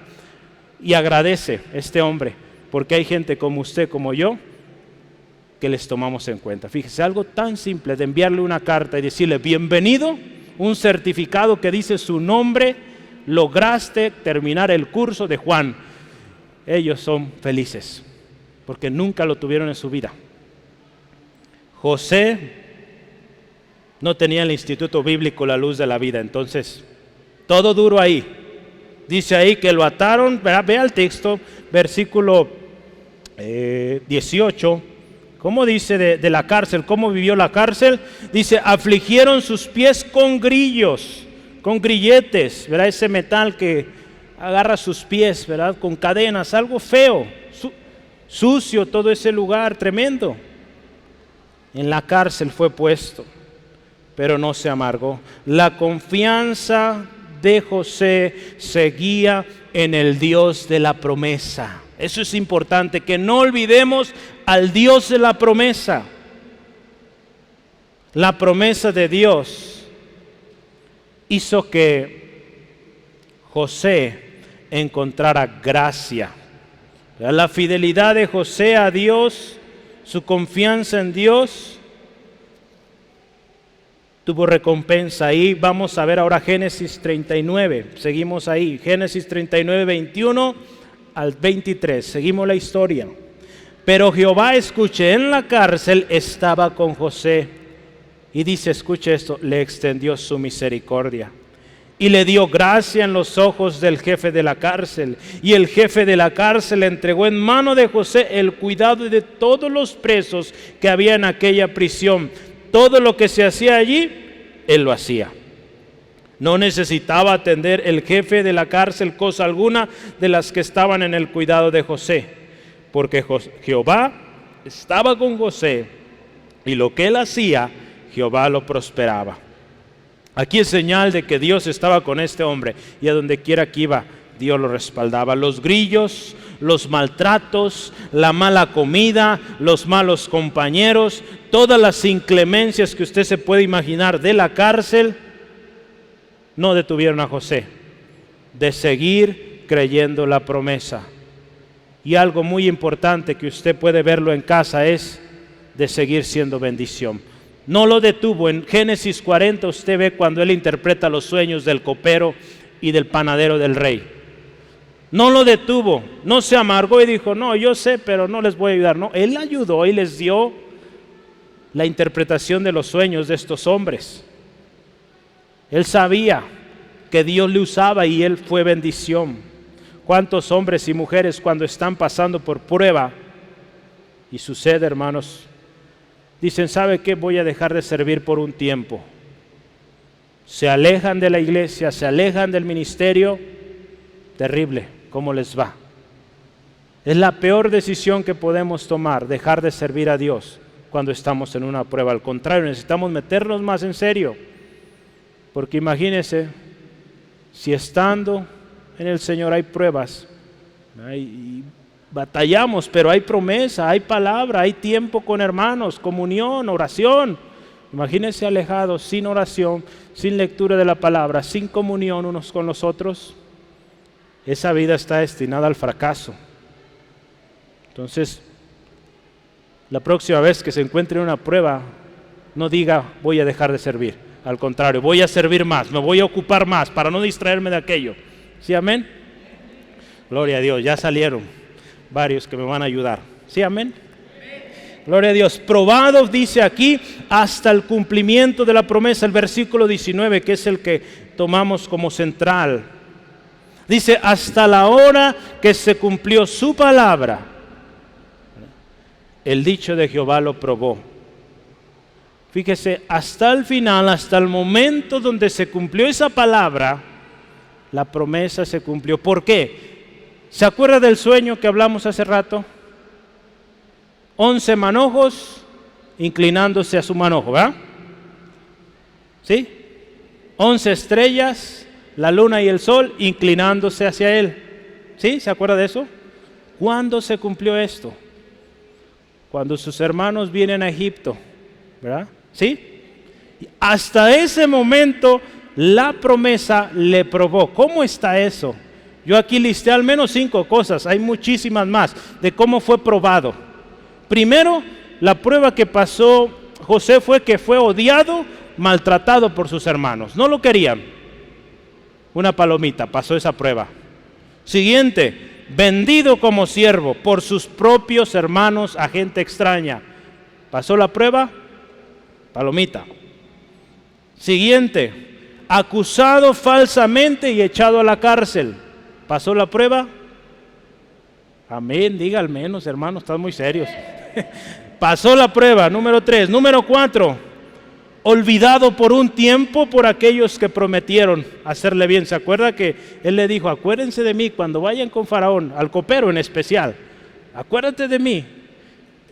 Speaker 1: y agradece este hombre, porque hay gente como usted, como yo, que les tomamos en cuenta. Fíjese, algo tan simple de enviarle una carta y decirle bienvenido, un certificado que dice su nombre, lograste terminar el curso de Juan. Ellos son felices porque nunca lo tuvieron en su vida. José no tenía el Instituto Bíblico La Luz de la Vida, entonces todo duro ahí. Dice ahí que lo ataron, vea el texto, versículo 18, ¿cómo dice de la cárcel? ¿Cómo vivió la cárcel? Dice, afligieron sus pies con grillos, con grilletes, ¿verdad? Ese metal que agarra sus pies, ¿verdad? Con cadenas, algo feo, sucio todo ese lugar, tremendo. En la cárcel fue puesto, pero no se amargó. La confianza de José seguía en el Dios de la promesa. Eso es importante, que no olvidemos al Dios de la promesa. La promesa de Dios hizo que José encontrara gracia. La fidelidad de José a Dios, su confianza en Dios, tuvo recompensa. Ahí vamos a ver ahora Génesis 39, seguimos ahí, Génesis 39, 21 al 23, seguimos la historia. Pero Jehová, escuche, en la cárcel estaba con José, y dice, escuche esto, le extendió su misericordia y le dio gracia en los ojos del jefe de la cárcel, y el jefe de la cárcel entregó en mano de José el cuidado de todos los presos que había en aquella prisión. Todo lo que se hacía allí, él lo hacía. No necesitaba atender el jefe de la cárcel cosa alguna de las que estaban en el cuidado de José, porque Jehová estaba con José, y lo que él hacía, Jehová lo prosperaba. Aquí es señal de que Dios estaba con este hombre, y a donde quiera que iba, Dios lo respaldaba. Los grillos, los maltratos, la mala comida, los malos compañeros, todas las inclemencias que usted se puede imaginar de la cárcel, no detuvieron a José de seguir creyendo la promesa. Y algo muy importante que usted puede verlo en casa es de seguir siendo bendición. No lo detuvo. En Génesis 40 usted ve cuando él interpreta los sueños del copero y del panadero del rey. No lo detuvo, no se amargó y dijo, no, yo sé, pero no les voy a ayudar. No, él ayudó y les dio la interpretación de los sueños de estos hombres. Él sabía que Dios le usaba y él fue bendición. ¿Cuántos hombres y mujeres cuando están pasando por prueba, y sucede, hermanos, dicen, ¿sabe qué? Voy a dejar de servir por un tiempo. Se alejan de la iglesia, se alejan del ministerio. Terrible, ¿cómo les va? Es la peor decisión que podemos tomar, dejar de servir a Dios cuando estamos en una prueba. Al contrario, necesitamos meternos más en serio. Porque imagínense, si estando en el Señor hay pruebas, y batallamos, pero hay promesa, hay palabra, hay tiempo con hermanos, comunión, oración. Imagínense alejados, sin oración, sin lectura de la palabra, sin comunión unos con los otros. Esa vida está destinada al fracaso. Entonces, la próxima vez que se encuentre una prueba, no diga voy a dejar de servir. Al contrario, voy a servir más, me voy a ocupar más para no distraerme de aquello. ¿Sí, amén? Gloria a Dios, ya salieron varios que me van a ayudar. ¿Sí, amén? Gloria a Dios. Probados, dice aquí, hasta el cumplimiento de la promesa. El versículo 19, que es el que tomamos como central. Dice, hasta la hora que se cumplió su palabra, el dicho de Jehová lo probó. Fíjese, hasta el final, hasta el momento donde se cumplió esa palabra, la promesa se cumplió. ¿Por qué? ¿Se acuerda del sueño que hablamos hace rato? 11 manojos inclinándose a su manojo, ¿verdad? ¿Sí? 11 estrellas, la luna y el sol inclinándose hacia él. ¿Sí? ¿Se acuerda de eso? ¿Cuándo se cumplió esto? Cuando sus hermanos vienen a Egipto, ¿verdad? ¿Sí? Hasta ese momento la promesa le probó. ¿Cómo está eso? Yo aquí listé al menos 5 cosas, hay muchísimas más, de cómo fue probado. Primero, la prueba que pasó José fue que fue odiado, maltratado por sus hermanos. No lo querían. Una palomita, pasó esa prueba. Siguiente, vendido como siervo por sus propios hermanos a gente extraña. ¿Pasó la prueba? Palomita. Siguiente, acusado falsamente y echado a la cárcel. ¿Pasó la prueba? Amén, diga al menos, hermanos, están muy serios. Pasó la prueba, número 3. Número 4, olvidado por un tiempo por aquellos que prometieron hacerle bien. ¿Se acuerda que él le dijo, acuérdense de mí cuando vayan con Faraón, al copero en especial, acuérdate de mí?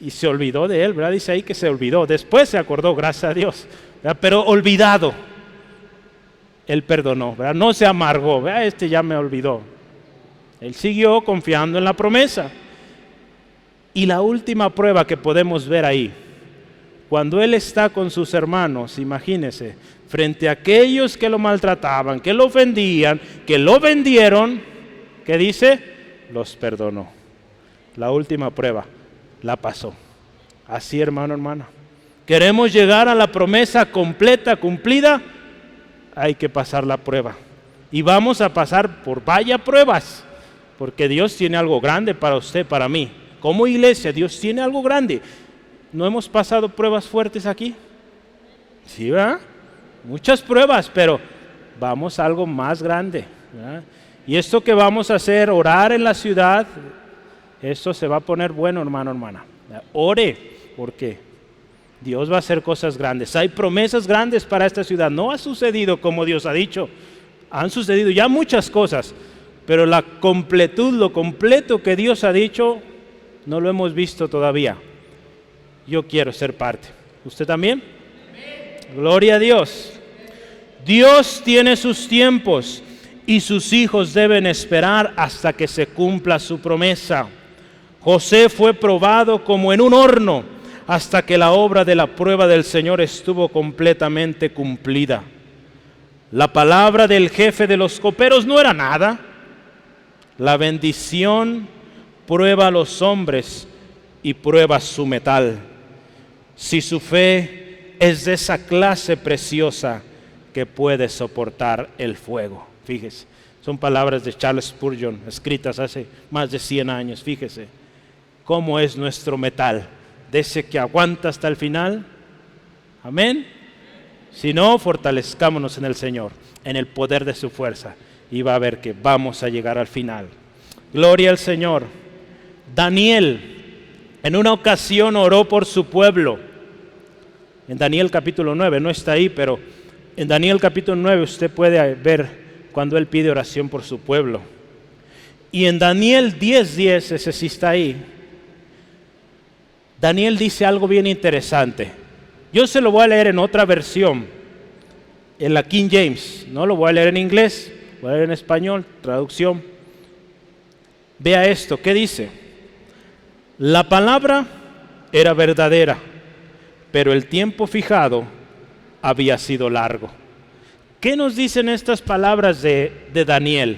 Speaker 1: Y se olvidó de él, ¿verdad? Dice ahí que se olvidó. Después se acordó, gracias a Dios, ¿verdad? Pero olvidado, él perdonó, ¿verdad? No se amargó, ¿verdad? Este ya me olvidó. Él siguió confiando en la promesa. Y la última prueba que podemos ver ahí, cuando él está con sus hermanos, imagínense, frente a aquellos que lo maltrataban, que lo ofendían, que lo vendieron, ¿qué dice? Los perdonó. La última prueba la pasó. Así, hermano, hermana. Queremos llegar a la promesa completa, cumplida, hay que pasar la prueba. Y vamos a pasar por varias pruebas, porque Dios tiene algo grande para usted, para mí. Como iglesia, Dios tiene algo grande. ¿No hemos pasado pruebas fuertes aquí? Sí, ¿verdad? Muchas pruebas, pero vamos a algo más grande, ¿verdad? Y esto que vamos a hacer, orar en la ciudad, esto se va a poner bueno, hermano, hermana. Ore, porque Dios va a hacer cosas grandes. Hay promesas grandes para esta ciudad. No ha sucedido como Dios ha dicho. Han sucedido ya muchas cosas, pero la completud, lo completo que Dios ha dicho, no lo hemos visto todavía. Yo quiero ser parte. ¿Usted también? Amén. Gloria a Dios. Dios tiene sus tiempos y sus hijos deben esperar hasta que se cumpla su promesa. José fue probado como en un horno hasta que la obra de la prueba del Señor estuvo completamente cumplida. La palabra del jefe de los coperos no era nada. La bendición prueba a los hombres y prueba su metal. Si su fe es de esa clase preciosa que puede soportar el fuego. Fíjese, son palabras de Charles Spurgeon, escritas hace más de 100 años. Fíjese, cómo es nuestro metal, de ese que aguanta hasta el final. Amén. Si no, fortalezcámonos en el Señor, en el poder de su fuerza, y va a ver que vamos a llegar al final. Gloria al Señor. Daniel en una ocasión oró por su pueblo. En Daniel capítulo 9, no está ahí, pero en Daniel capítulo 9 usted puede ver cuando él pide oración por su pueblo. Y en Daniel 10:10, ese sí está ahí, Daniel dice algo bien interesante. Yo se lo voy a leer en otra versión, en la King James. No lo voy a leer en inglés, voy a leer en español, traducción. Vea esto, ¿qué dice? La palabra era verdadera, pero el tiempo fijado había sido largo. ¿Qué nos dicen estas palabras de Daniel?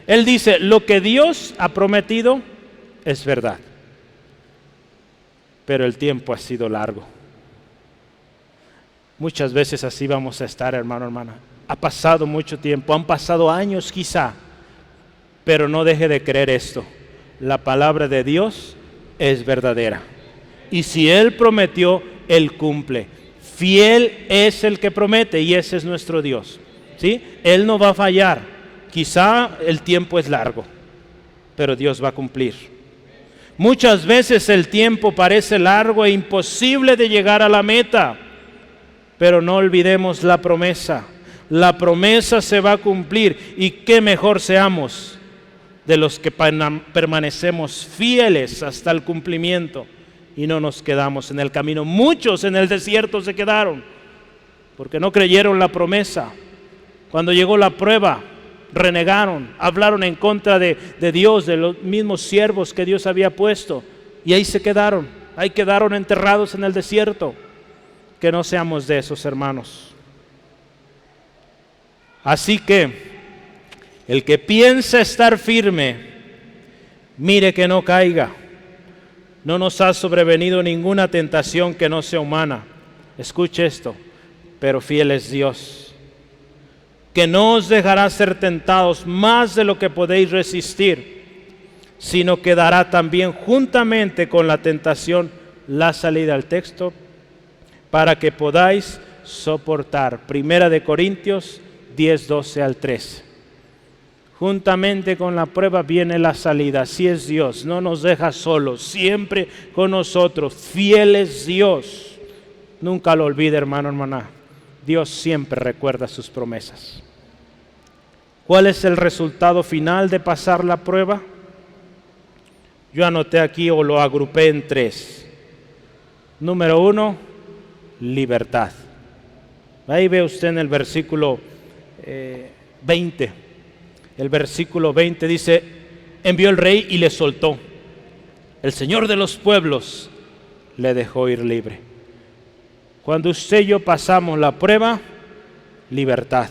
Speaker 1: Él dice, lo que Dios ha prometido es verdad, pero el tiempo ha sido largo. Muchas veces así vamos a estar, hermano, hermana. Ha pasado mucho tiempo, han pasado años quizá, pero no deje de creer esto. La palabra de Dios es verdadera. Y si Él prometió, Él cumple. Fiel es el que promete y ese es nuestro Dios, ¿sí? Él no va a fallar. Quizá el tiempo es largo, pero Dios va a cumplir. Muchas veces el tiempo parece largo e imposible de llegar a la meta, pero no olvidemos la promesa. La promesa se va a cumplir y qué mejor seamos de los que permanecemos fieles hasta el cumplimiento y no nos quedamos en el camino. Muchos en el desierto se quedaron porque no creyeron la promesa. Cuando llegó la prueba, renegaron, hablaron en contra de Dios, de los mismos siervos que Dios había puesto, y ahí se quedaron, ahí quedaron enterrados en el desierto. Que no seamos de esos, hermanos. Así que el que piensa estar firme, mire que no caiga. No nos ha sobrevenido ninguna tentación que no sea humana. Escuche esto, pero fiel es Dios, que no os dejará ser tentados más de lo que podéis resistir, sino que dará también juntamente con la tentación la salida al texto para que podáis soportar. Primera de Corintios 10, 12 al 13. Juntamente con la prueba viene la salida. Así es Dios, no nos deja solos, siempre con nosotros. Fiel es Dios. Nunca lo olvide, hermano, hermana. Dios siempre recuerda sus promesas. ¿Cuál es el resultado final de pasar la prueba? Yo anoté aquí o lo agrupé en 3. Número 1, libertad. Ahí ve usted en el versículo 20. El versículo 20 dice, envió el rey y le soltó. El Señor de los pueblos le dejó ir libre. Cuando usted y yo pasamos la prueba, libertad.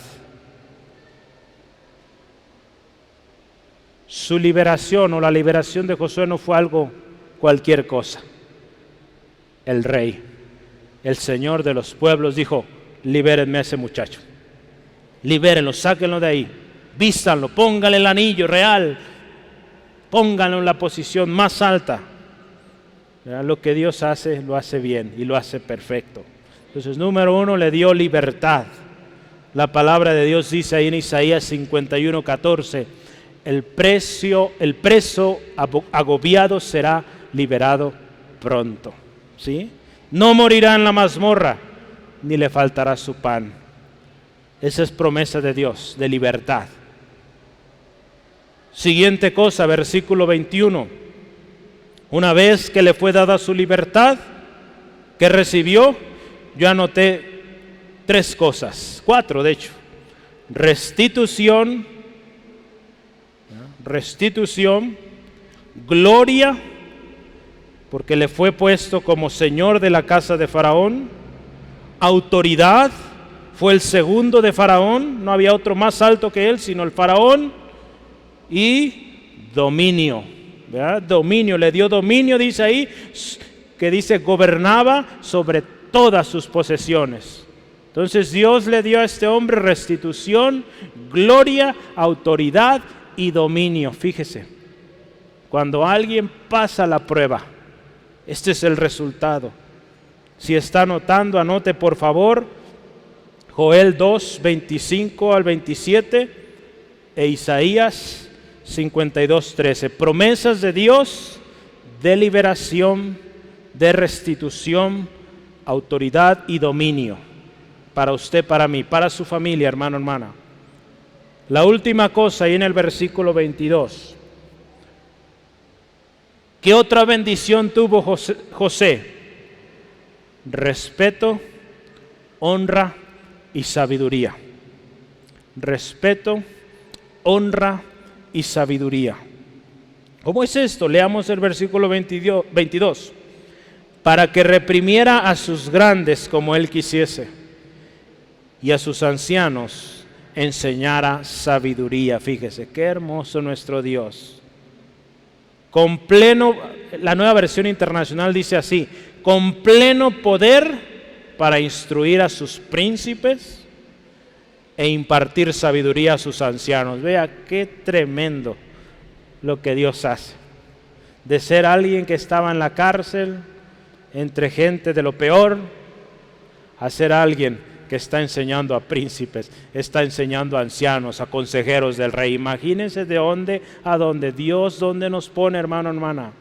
Speaker 1: Su liberación o la liberación de Josué no fue algo cualquier cosa. El rey, el Señor de los pueblos dijo, libérenme a ese muchacho. Libérenlo, sáquenlo de ahí. Vístanlo, póngale el anillo real, pónganlo en la posición más alta. Lo que Dios hace, lo hace bien y lo hace perfecto. Entonces, número 1, le dio libertad. La palabra de Dios dice ahí en Isaías 51, 14, el preso agobiado será liberado pronto. ¿Sí? No morirá en la mazmorra, ni le faltará su pan. Esa es promesa de Dios, de libertad. Siguiente cosa, versículo 21. Una vez que le fue dada su libertad, que recibió, yo anoté 3 cosas, 4 de hecho. Restitución, gloria, porque le fue puesto como señor de la casa de Faraón. Autoridad, fue el segundo de Faraón, no había otro más alto que él, sino el Faraón. Y dominio, ¿verdad? Dominio, le dio dominio, dice ahí, que dice gobernaba sobre todas sus posesiones. Entonces Dios le dio a este hombre restitución, gloria, autoridad y dominio. Fíjese, cuando alguien pasa la prueba, este es el resultado. Si está anotando, anote por favor Joel 2, 25 al 27 e Isaías 52, 13. Promesas de Dios de liberación, de restitución, autoridad y dominio. Para usted, para mí, para su familia, hermano, hermana. La última cosa ahí en el versículo 22. ¿Qué otra bendición tuvo José? Respeto, honra y sabiduría. Respeto, honra y sabiduría. ¿Cómo es esto? Leamos el versículo 22. Para que reprimiera a sus grandes como él quisiese, y a sus ancianos enseñara sabiduría. Fíjese, qué hermoso nuestro Dios. Con pleno, la Nueva Versión Internacional dice así: con pleno poder para instruir a sus príncipes e impartir sabiduría a sus ancianos. Vea qué tremendo lo que Dios hace. De ser alguien que estaba en la cárcel, entre gente de lo peor, a ser alguien que está enseñando a príncipes, está enseñando a ancianos, a consejeros del rey. Imagínense de dónde a dónde Dios, dónde nos pone, hermano, hermana.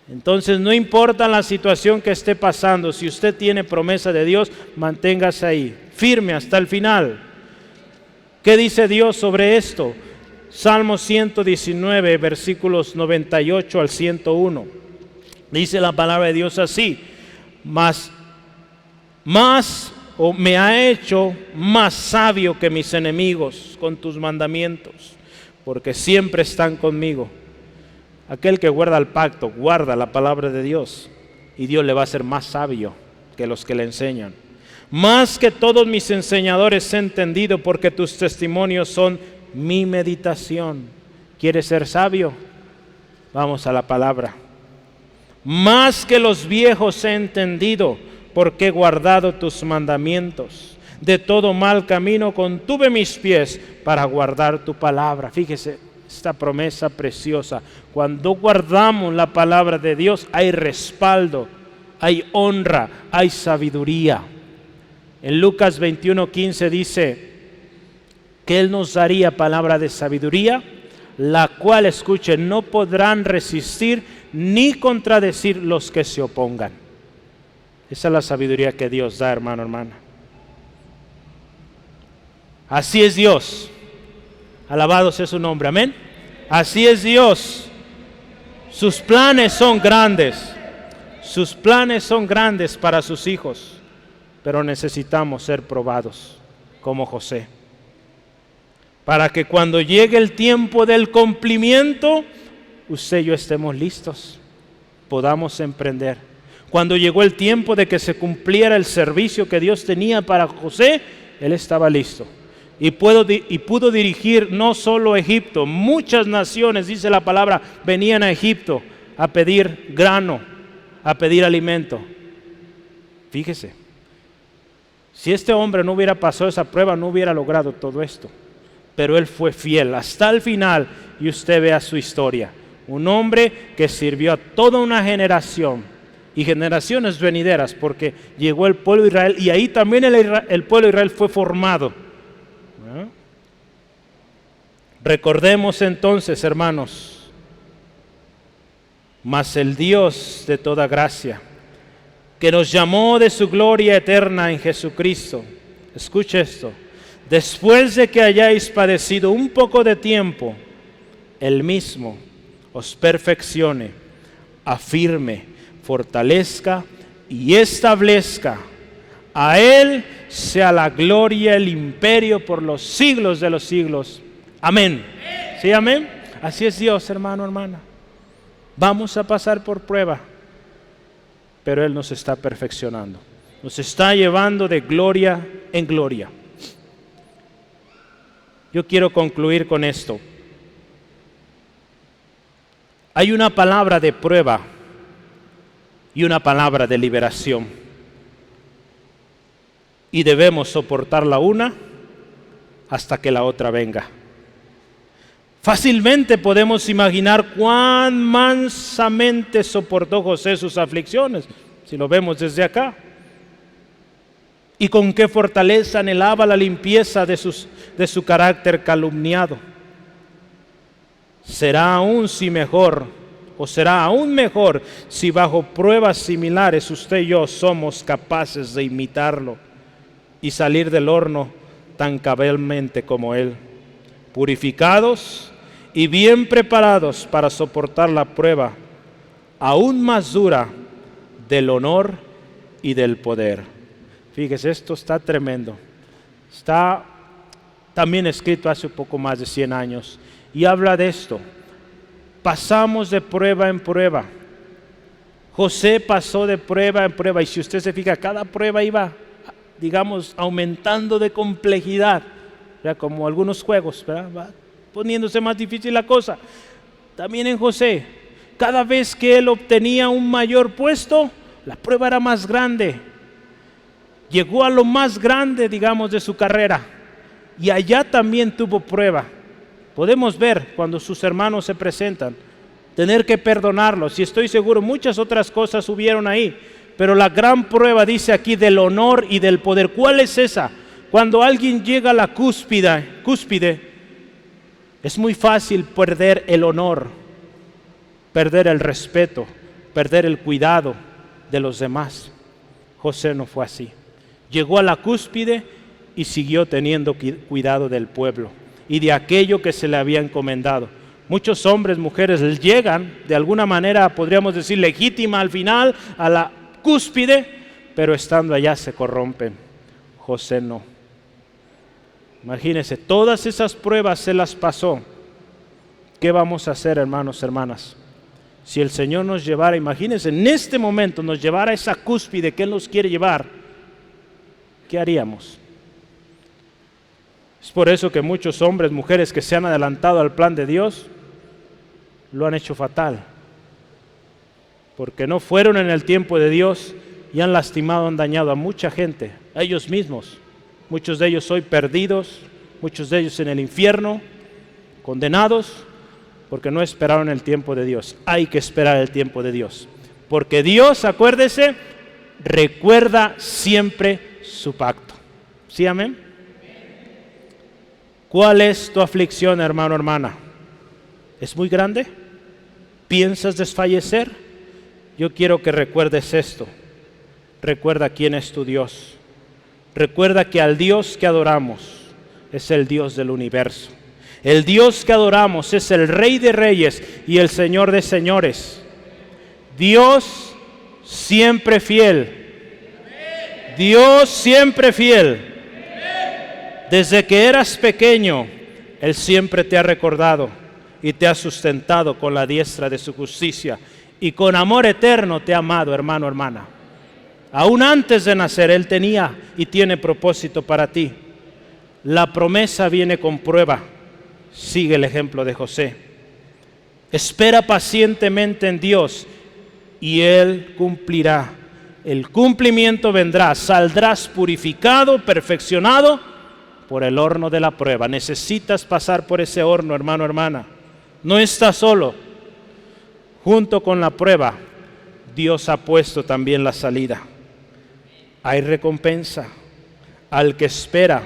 Speaker 1: Entonces, no importa la situación que esté pasando, si usted tiene promesa de Dios, manténgase ahí, firme hasta el final. ¿Qué dice Dios sobre esto? Salmo 119, versículos 98 al 101. Dice la palabra de Dios así: me ha hecho más sabio que mis enemigos con tus mandamientos, porque siempre están conmigo. Aquel que guarda el pacto, guarda la palabra de Dios, y Dios le va a hacer más sabio que los que le enseñan. Más que todos mis enseñadores he entendido, porque tus testimonios son mi meditación. ¿Quieres ser sabio? Vamos a la palabra. Más que los viejos he entendido, porque he guardado tus mandamientos. De todo mal camino contuve mis pies para guardar tu palabra. Fíjese esta promesa preciosa. Cuando guardamos la palabra de Dios, hay respaldo, hay honra, hay sabiduría. En Lucas 21:15 dice que Él nos daría palabra de sabiduría, la cual, escuchen, no podrán resistir ni contradecir los que se opongan. Esa es la sabiduría que Dios da, hermano, hermana. Así es Dios. Alabado sea su nombre, amén. Así es Dios. Sus planes son grandes. Sus planes son grandes para sus hijos, pero necesitamos ser probados como José, para que cuando llegue el tiempo del cumplimiento, usted y yo estemos listos, podamos emprender. Cuando llegó el tiempo de que se cumpliera el servicio que Dios tenía para José, él estaba listo. Y pudo dirigir no solo Egipto, muchas naciones, dice la palabra, venían a Egipto a pedir grano, a pedir alimento. Fíjese, si este hombre no hubiera pasado esa prueba, no hubiera logrado todo esto. Pero él fue fiel hasta el final, y usted vea su historia. Un hombre que sirvió a toda una generación y generaciones venideras, porque llegó el pueblo de Israel, y ahí también el pueblo de Israel fue formado. ¿No? Recordemos entonces, hermanos, mas el Dios de toda gracia, que nos llamó de su gloria eterna en Jesucristo, escuche esto, después de que hayáis padecido un poco de tiempo, Él mismo os perfeccione, afirme, fortalezca y establezca. A Él sea la gloria, el imperio por los siglos de los siglos. Amén. ¿Sí, amén? Así es Dios, hermano, hermana. Vamos a pasar por prueba, pero Él nos está perfeccionando. Nos está llevando de gloria en gloria. Yo quiero concluir con esto. Hay una palabra de prueba y una palabra de liberación. Y debemos soportar la una hasta que la otra venga. Fácilmente podemos imaginar cuán mansamente soportó José sus aflicciones, si lo vemos desde acá. Y con qué fortaleza anhelaba la limpieza de su carácter calumniado. Será aún mejor si bajo pruebas similares usted y yo somos capaces de imitarlo y salir del horno tan cabalmente como Él, purificados y bien preparados para soportar la prueba aún más dura del honor y del poder. Fíjese, esto está tremendo. Está también escrito hace poco más de 100 años y habla de esto. pasamos de prueba en prueba. José pasó de prueba en prueba, y si usted se fija, cada prueba iba, digamos, aumentando de complejidad, ¿verdad? Como algunos juegos, ¿verdad? Va poniéndose más difícil la cosa. También en José, cada vez que él obtenía un mayor puesto, la prueba era más grande. Llegó a lo más grande, digamos, de su carrera, y allá también tuvo prueba. Podemos ver cuando sus hermanos se presentan, tener que perdonarlos, y estoy seguro muchas otras cosas hubieron ahí, pero la gran prueba dice aquí del honor y del poder. ¿Cuál es esa? Cuando alguien llega a la cúspide, es muy fácil perder el honor, perder el respeto, perder el cuidado de los demás. José no fue así. Llegó a la cúspide y siguió teniendo cuidado del pueblo y de aquello que se le había encomendado. Muchos hombres, mujeres llegan de alguna manera, podríamos decir legítima al final, a la cúspide, pero estando allá se corrompen. José no. Imagínense, todas esas pruebas se las pasó. ¿Qué vamos a hacer, hermanos, hermanas? Si el Señor nos llevara, imagínense, en este momento nos llevara a esa cúspide que Él nos quiere llevar, ¿qué haríamos? Es por eso que muchos hombres, mujeres que se han adelantado al plan de Dios, lo han hecho fatal, porque no fueron en el tiempo de Dios y han lastimado, han dañado a mucha gente, a ellos mismos. Muchos de ellos hoy perdidos, muchos de ellos en el infierno, condenados, porque no esperaron el tiempo de Dios. Hay que esperar el tiempo de Dios, porque Dios, acuérdese, recuerda siempre su pacto. ¿Sí, amén? ¿Cuál es tu aflicción, hermano, hermana? ¿Es muy grande? ¿Piensas desfallecer? Yo quiero que recuerdes esto. Recuerda quién es tu Dios. Recuerda que al Dios que adoramos es el Dios del universo. El Dios que adoramos es el Rey de Reyes y el Señor de Señores. Dios siempre fiel. Dios siempre fiel. Desde que eras pequeño, Él siempre te ha recordado y te ha sustentado con la diestra de su justicia, y con amor eterno te ha amado, hermano, hermana. Aún antes de nacer, Él tenía y tiene propósito para ti. La promesa viene con prueba. Sigue el ejemplo de José. Espera pacientemente en Dios y Él cumplirá. El cumplimiento vendrá. Saldrás purificado, perfeccionado por el horno de la prueba. Necesitas pasar por ese horno, hermano, hermana. No estás solo. Junto con la prueba, Dios ha puesto también la salida. Hay recompensa al que espera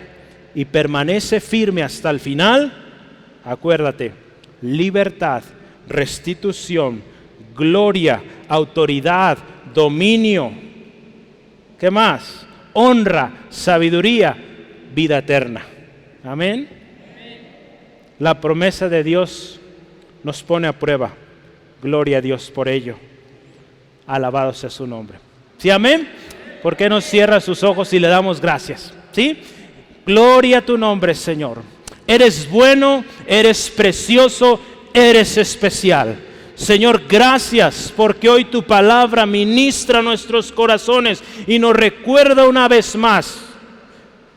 Speaker 1: y permanece firme hasta el final. Acuérdate, libertad, restitución, gloria, autoridad, dominio. ¿Qué más? Honra, sabiduría, vida eterna. Amén. La promesa de Dios nos pone a prueba. Gloria a Dios por ello. Alabado sea su nombre. ¿Sí, amén? ¿Por qué no cierra sus ojos y le damos gracias? ¿Sí? Gloria a tu nombre, Señor. Eres bueno, eres precioso, eres especial. Señor, gracias porque hoy tu palabra ministra nuestros corazones y nos recuerda una vez más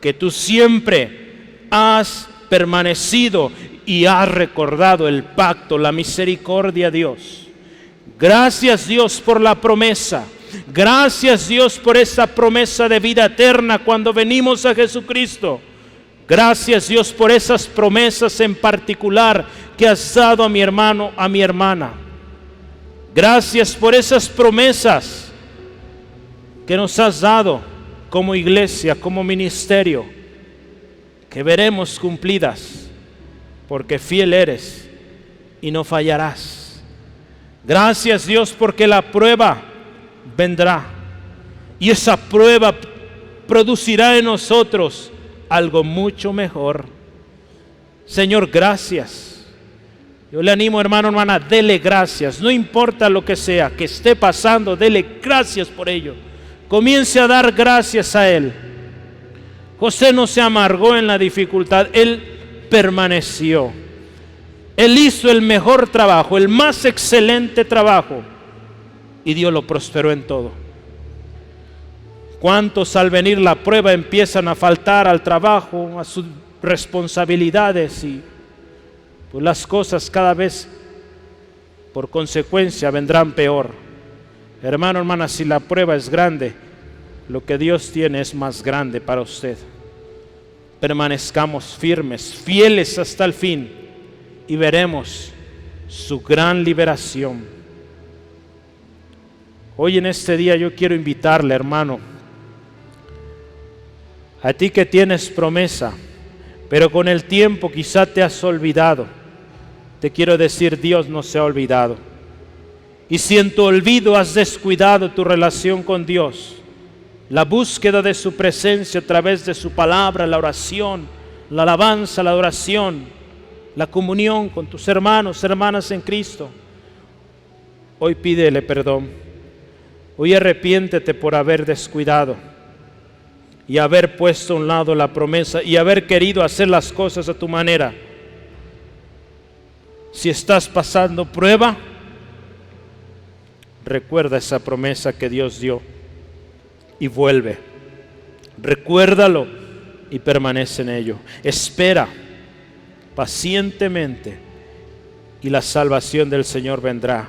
Speaker 1: que tú siempre has permanecido y has recordado el pacto, la misericordia, Dios. Gracias, Dios, por la promesa. Gracias, Dios, por esa promesa de vida eterna cuando venimos a Jesucristo. Gracias, Dios, por esas promesas en particular que has dado a mi hermano, a mi hermana. Gracias por esas promesas que nos has dado como iglesia, como ministerio, que veremos cumplidas, porque fiel eres y no fallarás. Gracias, Dios, porque la prueba vendrá y esa prueba producirá en nosotros algo mucho mejor. Señor, gracias. Yo le animo, hermano, hermana, dele gracias. No importa lo que sea que esté pasando, dele gracias por ello. Comience a dar gracias a Él. José no se amargó en la dificultad, él permaneció. Él hizo el mejor trabajo, el más excelente trabajo, y Dios lo prosperó en todo. ¿Cuántos al venir la prueba empiezan a faltar al trabajo, a sus responsabilidades, y pues las cosas cada vez por consecuencia vendrán peor? Hermano, hermana, si la prueba es grande, lo que Dios tiene es más grande para usted. Permanezcamos firmes, fieles hasta el fin, y veremos su gran liberación. Hoy en este día yo quiero invitarle, hermano, a ti que tienes promesa, pero con el tiempo quizá te has olvidado. Te quiero decir, Dios no se ha olvidado. Y si en tu olvido has descuidado tu relación con Dios, la búsqueda de su presencia a través de su palabra, la oración, la alabanza, la adoración, la comunión con tus hermanos, hermanas en Cristo, hoy pídele perdón. Hoy arrepiéntete por haber descuidado y haber puesto a un lado la promesa y haber querido hacer las cosas a tu manera. Si estás pasando prueba, recuerda esa promesa que Dios dio y vuelve. Recuérdalo y permanece en ello. Espera pacientemente y la salvación del Señor vendrá,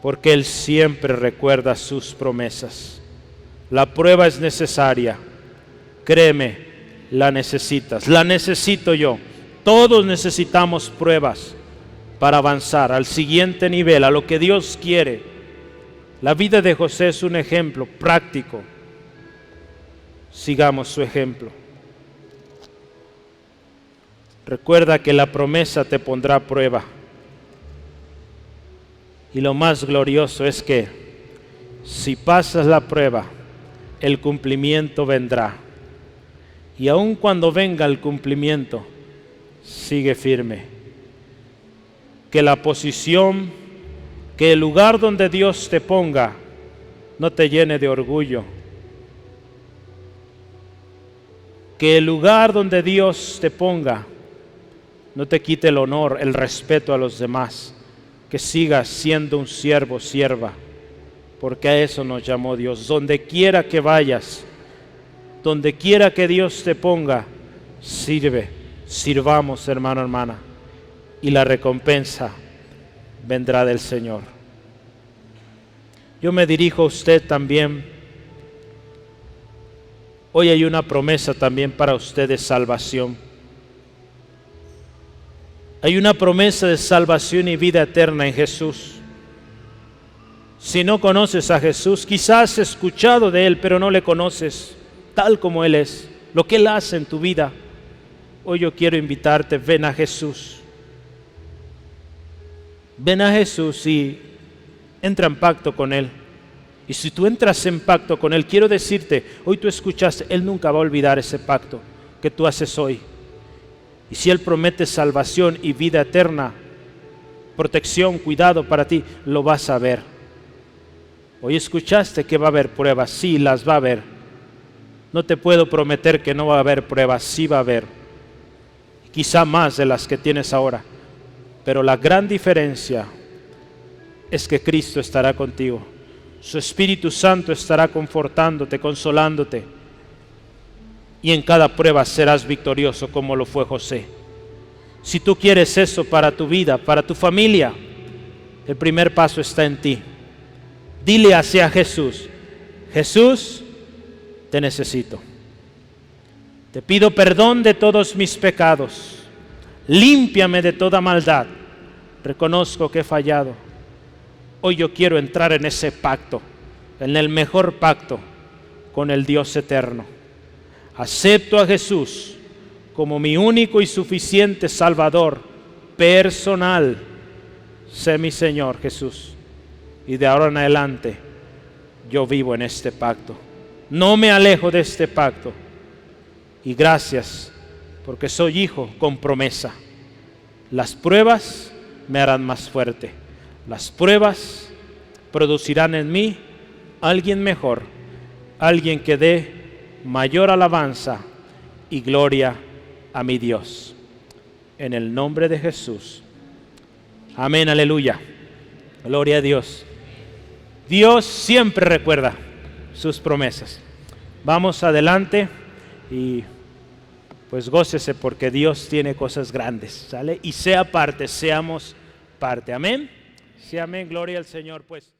Speaker 1: porque Él siempre recuerda sus promesas. La prueba es necesaria, créeme, la necesitas, la necesito yo. Todos necesitamos pruebas para avanzar al siguiente nivel, a lo que Dios quiere. La vida de José es un ejemplo práctico. Sigamos su ejemplo. Recuerda que la promesa te pondrá a prueba. Y lo más glorioso es que si pasas la prueba, el cumplimiento vendrá. Y aun cuando venga el cumplimiento, sigue firme. Que la posición, que el lugar donde Dios te ponga, no te llene de orgullo. Que el lugar donde Dios te ponga no te quite el honor, el respeto a los demás. Que sigas siendo un siervo, sierva, porque a eso nos llamó Dios. Donde quiera que vayas, donde quiera que Dios te ponga, sirve, sirvamos, hermano, hermana, y la recompensa vendrá del Señor. Yo me dirijo a usted también. Hoy hay una promesa también para usted de salvación. Hay una promesa de salvación y vida eterna en Jesús. Si no conoces a Jesús, quizás has escuchado de Él, pero no le conoces tal como Él es, lo que Él hace en tu vida. Hoy yo quiero invitarte, ven a Jesús. Ven a Jesús y entra en pacto con Él. Y si tú entras en pacto con Él, quiero decirte, hoy tú escuchaste, Él nunca va a olvidar ese pacto que tú haces hoy. Y si Él promete salvación y vida eterna, protección, cuidado para ti, lo vas a ver. Hoy escuchaste que va a haber pruebas, sí, las va a haber. No te puedo prometer que no va a haber pruebas, sí va a haber. Quizá más de las que tienes ahora. Pero la gran diferencia es que Cristo estará contigo. Su Espíritu Santo estará confortándote, consolándote. Y en cada prueba serás victorioso como lo fue José. Si tú quieres eso para tu vida, para tu familia, el primer paso está en ti. Dile hacia Jesús: Jesús, te necesito. Te pido perdón de todos mis pecados. Límpiame de toda maldad. Reconozco que he fallado. Hoy yo quiero entrar en ese pacto, en el mejor pacto con el Dios eterno. Acepto a Jesús como mi único y suficiente Salvador personal. Sé mi Señor, Jesús. Y de ahora en adelante yo vivo en este pacto. No me alejo de este pacto. Y gracias porque soy hijo con promesa. Las pruebas me harán más fuerte. Las pruebas producirán en mí alguien mejor, alguien que dé mayor alabanza y gloria a mi Dios. en el nombre de Jesús. Amén, aleluya. Gloria a Dios. Dios siempre recuerda sus promesas. Vamos adelante y pues gócese porque Dios tiene cosas grandes, ¿sale? Y sea parte, seamos parte. Amén. Sí, amén. Gloria al Señor, pues.